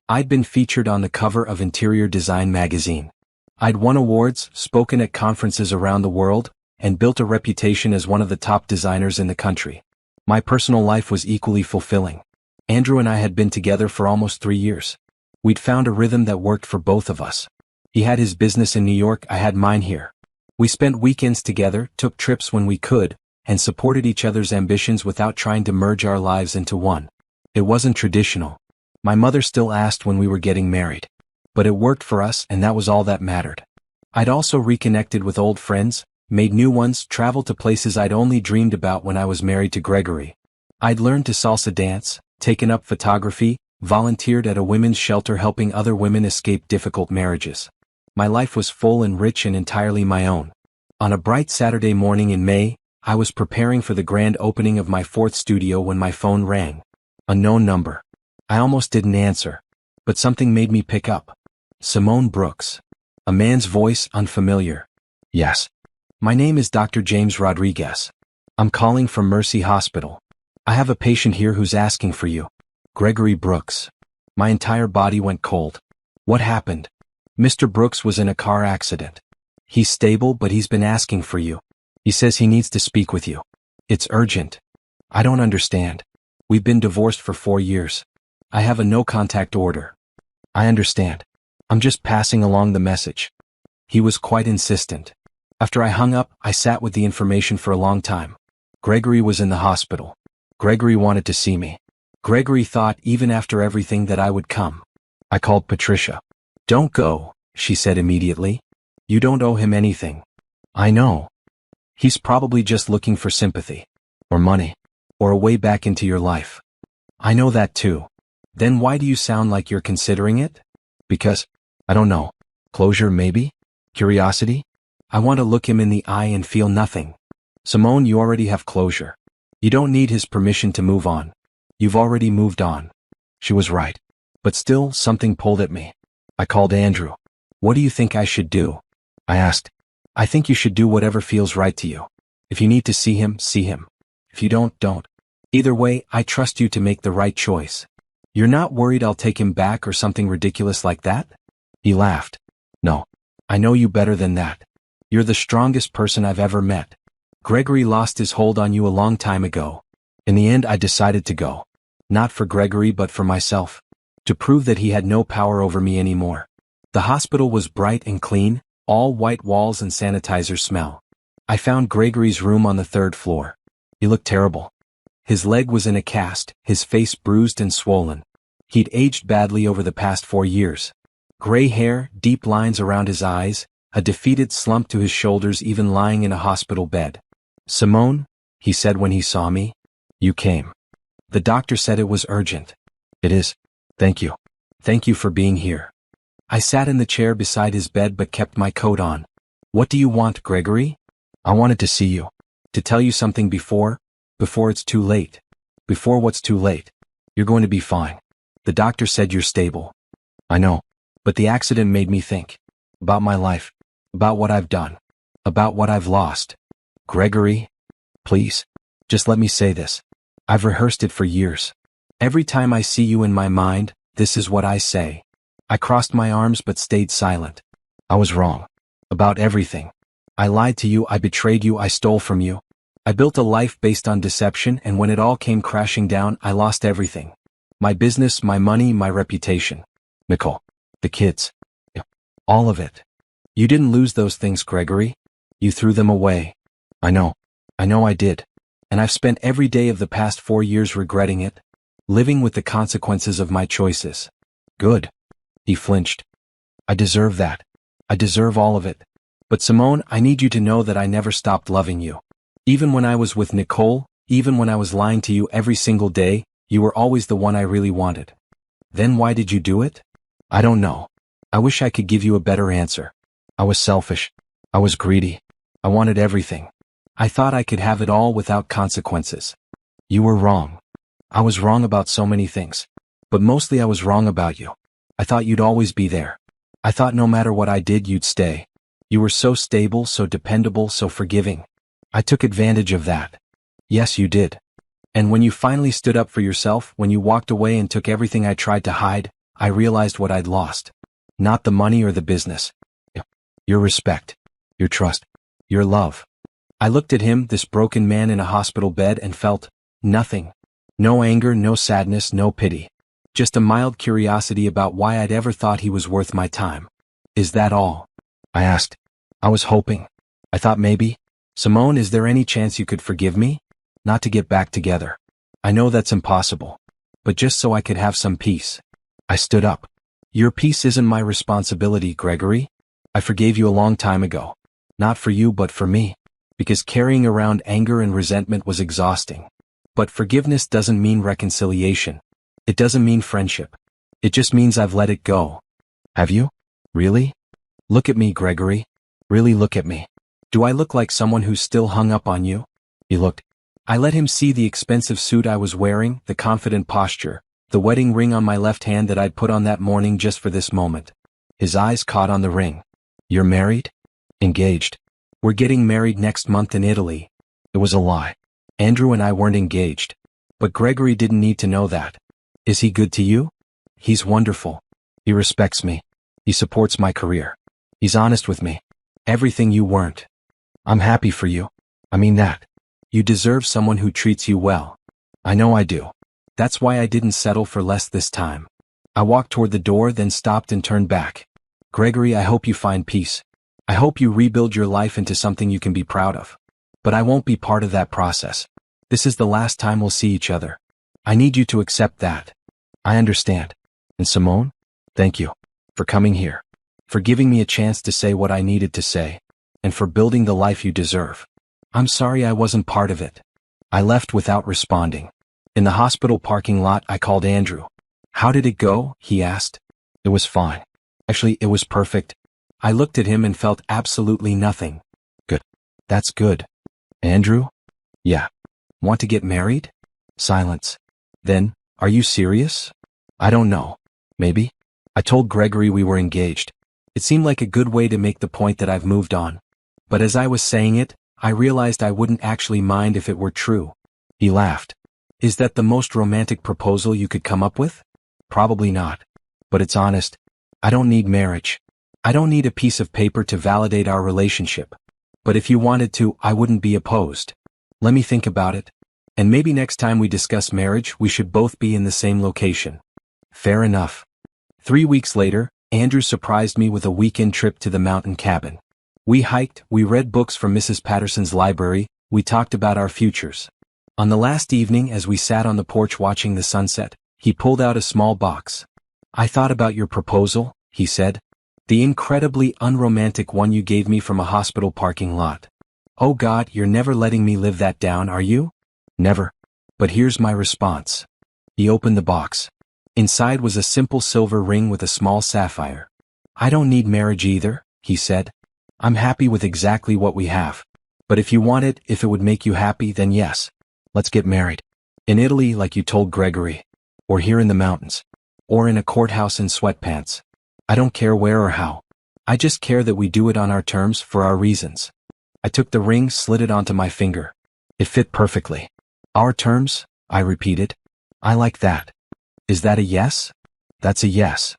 I'd been featured on the cover of Interior Design magazine. I'd won awards, spoken at conferences around the world, and built a reputation as one of the top designers in the country. My personal life was equally fulfilling. Andrew and I had been together for almost 3 years. We'd found a rhythm that worked for both of us. He had his business in New York, I had mine here. We spent weekends together, took trips when we could, and supported each other's ambitions without trying to merge our lives into one. It wasn't traditional. My mother still asked when we were getting married. But it worked for us, and that was all that mattered. I'd also reconnected with old friends, made new ones, traveled to places I'd only dreamed about when I was married to Gregory. I'd learned to salsa dance, taken up photography, volunteered at a women's shelter helping other women escape difficult marriages. My life was full and rich and entirely my own. On a bright Saturday morning in May, I was preparing for the grand opening of my 4th studio when my phone rang. A known number. I almost didn't answer. But something made me pick up. Simone Brooks. A man's voice, unfamiliar. Yes. My name is Dr. James Rodriguez. I'm calling from Mercy Hospital. I have a patient here who's asking for you. Gregory Brooks. My entire body went cold. What happened? Mr. Brooks was in a car accident. He's stable, but he's been asking for you. He says he needs to speak with you. It's urgent. I don't understand. We've been divorced for 4 years. I have a no-contact order. I understand. I'm just passing along the message. He was quite insistent. After I hung up, I sat with the information for a long time. Gregory was in the hospital. Gregory wanted to see me. Gregory thought even after everything that I would come. I called Patricia. "Don't go," she said immediately. "You don't owe him anything." "I know. He's probably just looking for sympathy. Or money. Or a way back into your life." "I know that too." "Then why do you sound like you're considering it?" "Because, I don't know. Closure maybe? Curiosity? I want to look him in the eye and feel nothing." "Simone, you already have closure. You don't need his permission to move on. You've already moved on." She was right. But still, something pulled at me. I called Andrew. "What do you think I should do?" I asked. "I think you should do whatever feels right to you. If you need to see him, see him. If you don't, don't. Either way, I trust you to make the right choice. You're not worried I'll take him back or something ridiculous like that?" He laughed. "No. I know you better than that. You're the strongest person I've ever met. Gregory lost his hold on you a long time ago. In the end, I decided to go. Not for Gregory but for myself. To prove that he had no power over me anymore." The hospital was bright and clean, all white walls and sanitizer smell. I found Gregory's room on the 3rd floor. He looked terrible. His leg was in a cast, his face bruised and swollen. He'd aged badly over the past 4 years. Gray hair, deep lines around his eyes, a defeated slump to his shoulders even lying in a hospital bed. "Simone," he said when he saw me, "you came. The doctor said it was urgent." "It is. Thank you. Thank you for being here." I sat in the chair beside his bed but kept my coat on. "What do you want, Gregory?" "I wanted to see you. To tell you something before it's too late." "Before what's too late?" "You're going to be fine. The doctor said you're stable." "I know. But the accident made me think. About my life. About what I've done. About what I've lost. Gregory, please, just let me say this. I've rehearsed it for years. Every time I see you in my mind, this is what I say." I crossed my arms but stayed silent. "I was wrong. About everything. I lied to you, I betrayed you, I stole from you. I built a life based on deception, and when it all came crashing down, I lost everything. My business, my money, my reputation. Nicole. The kids. All of it. You didn't lose those things, Gregory. You threw them away. I know. I know I did. And I've spent every day of the past 4 years regretting it. Living with the consequences of my choices." "Good." He flinched. "I deserve that. I deserve all of it. But Simone, I need you to know that I never stopped loving you. Even when I was with Nicole, even when I was lying to you every single day, you were always the one I really wanted." "Then why did you do it?" "I don't know. I wish I could give you a better answer. I was selfish. I was greedy. I wanted everything. I thought I could have it all without consequences." "You were wrong. I was wrong about so many things. But mostly I was wrong about you. I thought you'd always be there. I thought no matter what I did you'd stay. You were so stable, so dependable, so forgiving. I took advantage of that." "Yes, you did. And when you finally stood up for yourself, when you walked away and took everything I tried to hide, I realized what I'd lost. Not the money or the business. Your respect. Your trust. Your love." I looked at him, this broken man in a hospital bed, and felt nothing. No anger, no sadness, no pity. Just a mild curiosity about why I'd ever thought he was worth my time. "Is that all?" I asked. "I was hoping. I thought maybe. Simone, is there any chance you could forgive me? Not to get back together. I know that's impossible. But just so I could have some peace." I stood up. "Your peace isn't my responsibility, Gregory. I forgave you a long time ago. Not for you but for me. Because carrying around anger and resentment was exhausting. But forgiveness doesn't mean reconciliation. It doesn't mean friendship. It just means I've let it go." "Have you? Really? Look at me, Gregory. Really look at me. Do I look like someone who's still hung up on you?" He looked. I let him see the expensive suit I was wearing, the confident posture, the wedding ring on my left hand that I'd put on that morning just for this moment. His eyes caught on the ring. "You're married?" "Engaged. We're getting married next month in Italy." It was a lie. Andrew and I weren't engaged. But Gregory didn't need to know that. "Is he good to you?" "He's wonderful. He respects me. He supports my career. He's honest with me. Everything you weren't. I'm happy for you. I mean that. You deserve someone who treats you well." "I know I do. That's why I didn't settle for less this time." I walked toward the door, then stopped and turned back. "Gregory, I hope you find peace. I hope you rebuild your life into something you can be proud of. But I won't be part of that process. This is the last time we'll see each other. I need you to accept that. I understand. And Simone, thank you for coming here, for giving me a chance to say what I needed to say, and for building the life you deserve. I'm sorry I wasn't part of it. I left without responding. In the hospital parking lot, I called Andrew. How did it go? He asked. It was fine. Actually, it was perfect. I looked at him and felt absolutely nothing. Good. That's good. Andrew? Yeah. Want to get married? Silence. Then, are you serious? I don't know. Maybe. I told Gregory we were engaged. It seemed like a good way to make the point that I've moved on. But as I was saying it, I realized I wouldn't actually mind if it were true. He laughed. Is that the most romantic proposal you could come up with? Probably not. But it's honest. I don't need marriage. I don't need a piece of paper to validate our relationship. But if you wanted to, I wouldn't be opposed. Let me think about it. And maybe next time we discuss marriage, we should both be in the same location. Fair enough. 3 weeks later, Andrew surprised me with a weekend trip to the mountain cabin. We hiked, we read books from Mrs. Patterson's library, we talked about our futures. On the last evening, as we sat on the porch watching the sunset, he pulled out a small box. I thought about your proposal, he said. The incredibly unromantic one you gave me from a hospital parking lot. Oh God, you're never letting me live that down, are you? Never. But here's my response. He opened the box. Inside was a simple silver ring with a small sapphire. I don't need marriage either, he said. I'm happy with exactly what we have. But if you want it, if it would make you happy, then yes. Let's get married. In Italy, like you told Gregory. Or here in the mountains. Or in a courthouse in sweatpants. I don't care where or how. I just care that we do it on our terms for our reasons. I took the ring, slid it onto my finger. It fit perfectly. Our terms? I repeated. I like that. Is that a yes? That's a yes.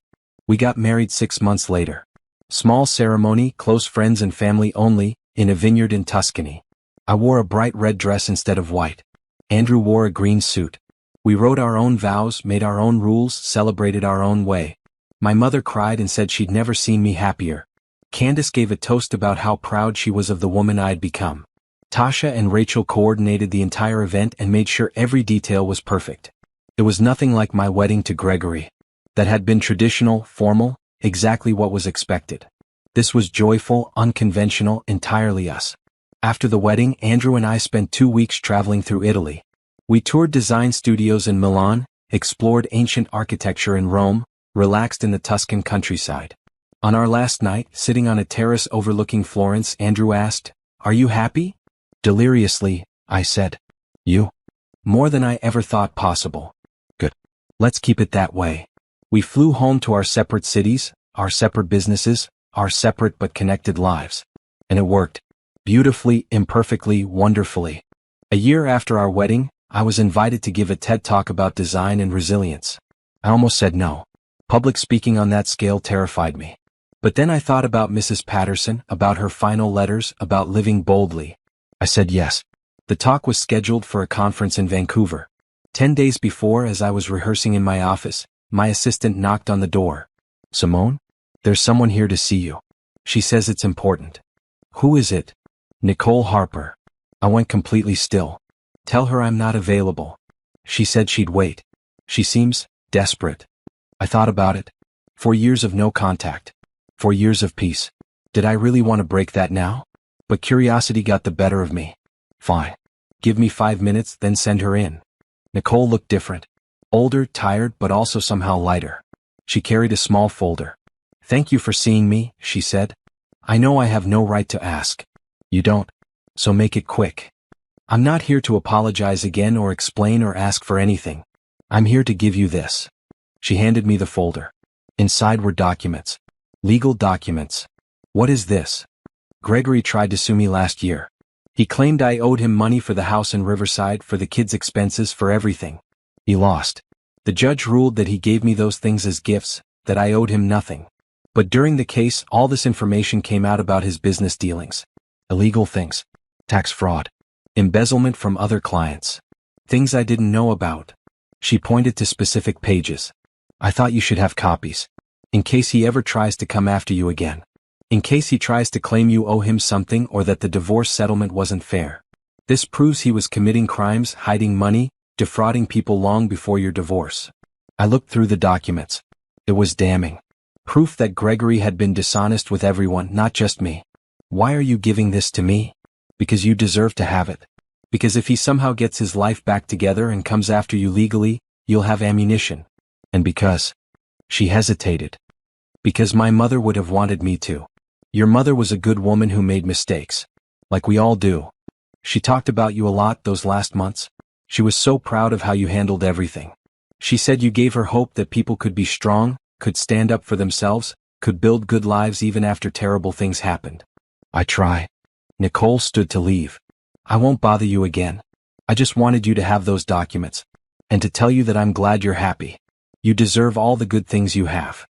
We got married 6 months later. Small ceremony, close friends and family only, in a vineyard in Tuscany. I wore a bright red dress instead of white. Andrew wore a green suit. We wrote our own vows, made our own rules, celebrated our own way. My mother cried and said she'd never seen me happier. Candace gave a toast about how proud she was of the woman I'd become. Tasha and Rachel coordinated the entire event and made sure every detail was perfect. It was nothing like my wedding to Gregory. That had been traditional, formal, exactly what was expected. This was joyful, unconventional, entirely us. After the wedding, Andrew and I spent 2 weeks traveling through Italy. We toured design studios in Milan, explored ancient architecture in Rome, relaxed in the Tuscan countryside. On our last night, sitting on a terrace overlooking Florence, Andrew asked, "Are you happy?" Deliriously, I said. You? More than I ever thought possible. Good. Let's keep it that way. We flew home to our separate cities, our separate businesses, our separate but connected lives. And it worked. Beautifully, imperfectly, wonderfully. A year after our wedding, I was invited to give a TED Talk about design and resilience. I almost said no. Public speaking on that scale terrified me. But then I thought about Mrs. Patterson, about her final letters, about living boldly. I said yes. The talk was scheduled for a conference in Vancouver. 10 days before, as I was rehearsing in my office, my assistant knocked on the door. Simone? There's someone here to see you. She says it's important. Who is it? Nicole Harper. I went completely still. Tell her I'm not available. She said she'd wait. She seems desperate. I thought about it. 4 years of no contact. 4 years of peace. Did I really want to break that now? But curiosity got the better of me. Fine. Give me 5 minutes, then send her in. Nicole looked different. Older, tired, but also somehow lighter. She carried a small folder. Thank you for seeing me, she said. I know I have no right to ask. You don't. So make it quick. I'm not here to apologize again or explain or ask for anything. I'm here to give you this. She handed me the folder. Inside were documents. Legal documents. What is this? Gregory tried to sue me last year. He claimed I owed him money for the house in Riverside, for the kids' expenses, for everything. He lost. The judge ruled that he gave me those things as gifts, that I owed him nothing. But during the case, all this information came out about his business dealings. Illegal things. Tax fraud. Embezzlement from other clients. Things I didn't know about. She pointed to specific pages. I thought you should have copies. In case he ever tries to come after you again. in case he tries to claim you owe him something or that the divorce settlement wasn't fair. This proves he was committing crimes, hiding money, defrauding people long before your divorce. I looked through the documents. It was damning. Proof that Gregory had been dishonest with everyone, not just me. Why are you giving this to me? Because you deserve to have it. Because if he somehow gets his life back together and comes after you legally, you'll have ammunition. And because she hesitated. Because my mother would have wanted me to. Your mother was a good woman who made mistakes. Like we all do. She talked about you a lot those last months. She was so proud of how you handled everything. She said you gave her hope that people could be strong, could stand up for themselves, could build good lives even after terrible things happened. I try. Nicole stood to leave. I won't bother you again. I just wanted you to have those documents. And to tell you that I'm glad you're happy. You deserve all the good things you have.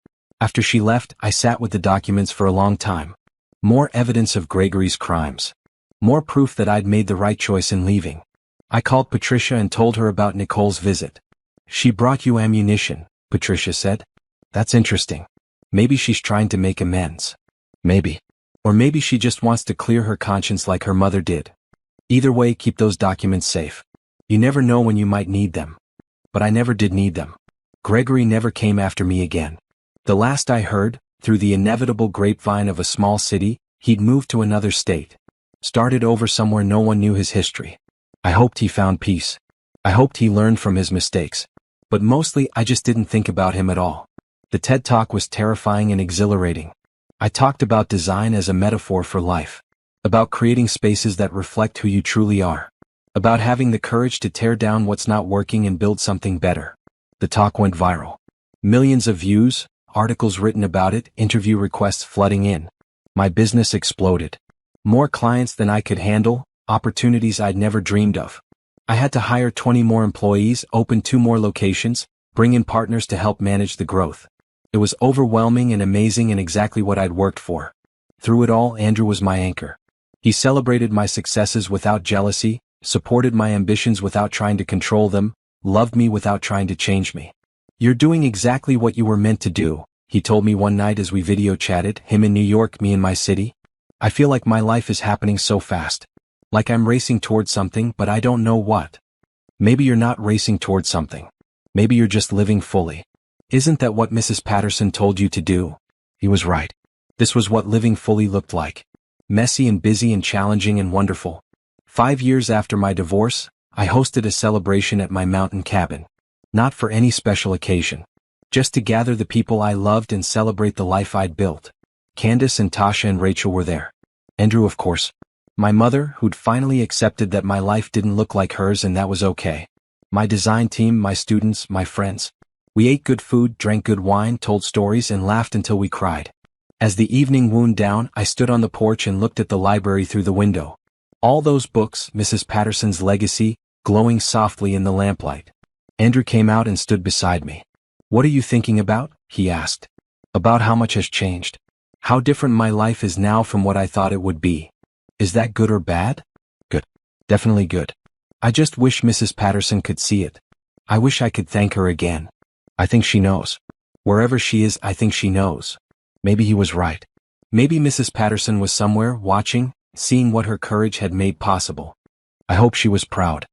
After she left, I sat with the documents for a long time. More evidence of Gregory's crimes. More proof that I'd made the right choice in leaving. I called Patricia and told her about Nicole's visit. She brought you ammunition, Patricia said. That's interesting. Maybe she's trying to make amends. Maybe. Or maybe she just wants to clear her conscience like her mother did. Either way, keep those documents safe. You never know when you might need them. But I never did need them. Gregory never came after me again. The last I heard, through the inevitable grapevine of a small city, he'd moved to another state. Started over somewhere no one knew his history. I hoped he found peace. I hoped he learned from his mistakes. But mostly I just didn't think about him at all. The TED Talk was terrifying and exhilarating. I talked about design as a metaphor for life. About creating spaces that reflect who you truly are. About having the courage to tear down what's not working and build something better. The talk went viral. Millions of views, articles written about it, interview requests flooding in. My business exploded. More clients than I could handle, opportunities I'd never dreamed of. I had to hire 20 more employees, open 2 more locations, bring in partners to help manage the growth. It was overwhelming and amazing and exactly what I'd worked for. Through it all, Andrew was my anchor. He celebrated my successes without jealousy, supported my ambitions without trying to control them, loved me without trying to change me. You're doing exactly what you were meant to do, he told me one night as we video chatted, him in New York, me in my city. I feel like my life is happening so fast. Like I'm racing towards something, but I don't know what. Maybe you're not racing towards something. Maybe you're just living fully. Isn't that what Mrs. Patterson told you to do? He was right. This was what living fully looked like. Messy and busy and challenging and wonderful. 5 years after my divorce, I hosted a celebration at my mountain cabin. Not for any special occasion. Just to gather the people I loved and celebrate the life I'd built. Candace and Tasha and Rachel were there. Andrew, of course. My mother, who'd finally accepted that my life didn't look like hers and that was okay. My design team, my students, my friends. We ate good food, drank good wine, told stories and laughed until we cried. As the evening wound down, I stood on the porch and looked at the library through the window. All those books, Mrs. Patterson's legacy, glowing softly in the lamplight. Andrew came out and stood beside me. What are you thinking about? He asked. About how much has changed. How different my life is now from what I thought it would be. Is that good or bad? Good. Definitely good. I just wish Mrs. Patterson could see it. I wish I could thank her again. I think she knows. Wherever she is, I think she knows. Maybe he was right. Maybe Mrs. Patterson was somewhere, watching, seeing what her courage had made possible. I hope she was proud.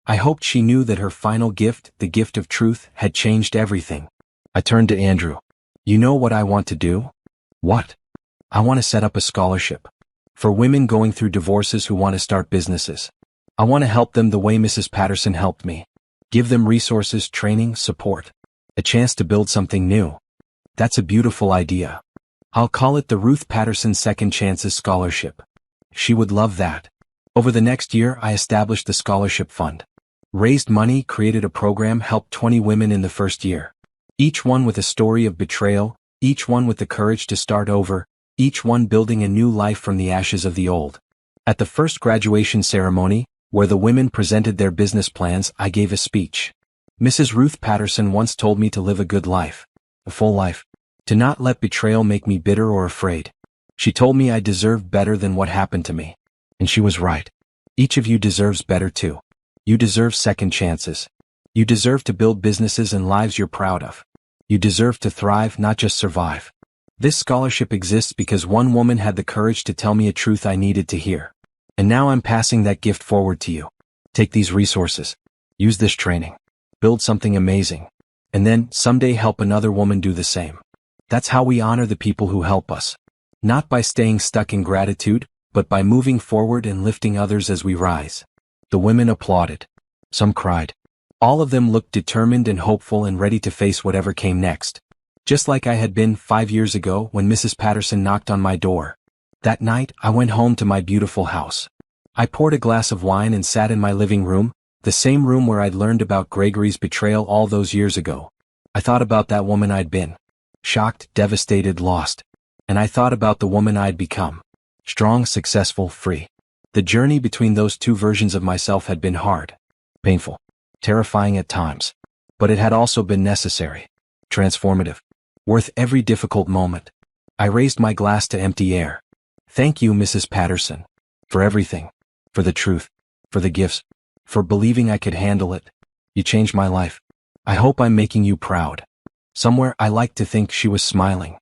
I hoped she knew that her final gift, the gift of truth, had changed everything. I turned to Andrew. You know what I want to do? What? I want to set up a scholarship. For women going through divorces who want to start businesses. I want to help them the way Mrs. Patterson helped me. Give them resources, training, support. A chance to build something new. That's a beautiful idea. I'll call it the Ruth Patterson Second Chances Scholarship. She would love that. Over the next year, I established the scholarship fund. Raised money, created a program, helped 20 women in the first year. Each one with a story of betrayal, each one with the courage to start over, each one building a new life from the ashes of the old. At the first graduation ceremony, where the women presented their business plans, I gave a speech. Mrs. Ruth Patterson once told me to live a good life. A full life. To not let betrayal make me bitter or afraid. She told me I deserved better than what happened to me. And she was right. Each of you deserves better too. You deserve second chances. You deserve to build businesses and lives you're proud of. You deserve to thrive, not just survive. This scholarship exists because one woman had the courage to tell me a truth I needed to hear. And now I'm passing that gift forward to you. Take these resources. Use this training. Build something amazing. And then, someday help another woman do the same. That's how we honor the people who help us. Not by staying stuck in gratitude, but by moving forward and lifting others as we rise. The women applauded. Some cried. All of them looked determined and hopeful and ready to face whatever came next. Just like I had been 5 years ago when Mrs. Patterson knocked on my door. That night, I went home to my beautiful house. I poured a glass of wine and sat in my living room, the same room where I'd learned about Gregory's betrayal all those years ago. I thought about that woman I'd been. Shocked, devastated, lost. And I thought about the woman I'd become. Strong, successful, free. The journey between those two versions of myself had been hard. Painful. Terrifying at times. But it had also been necessary. Transformative. Worth every difficult moment. I raised my glass to empty air. Thank you, Mrs. Patterson. For everything. For the truth. For the gifts. For believing I could handle it. You changed my life. I hope I'm making you proud. Somewhere I like to think she was smiling.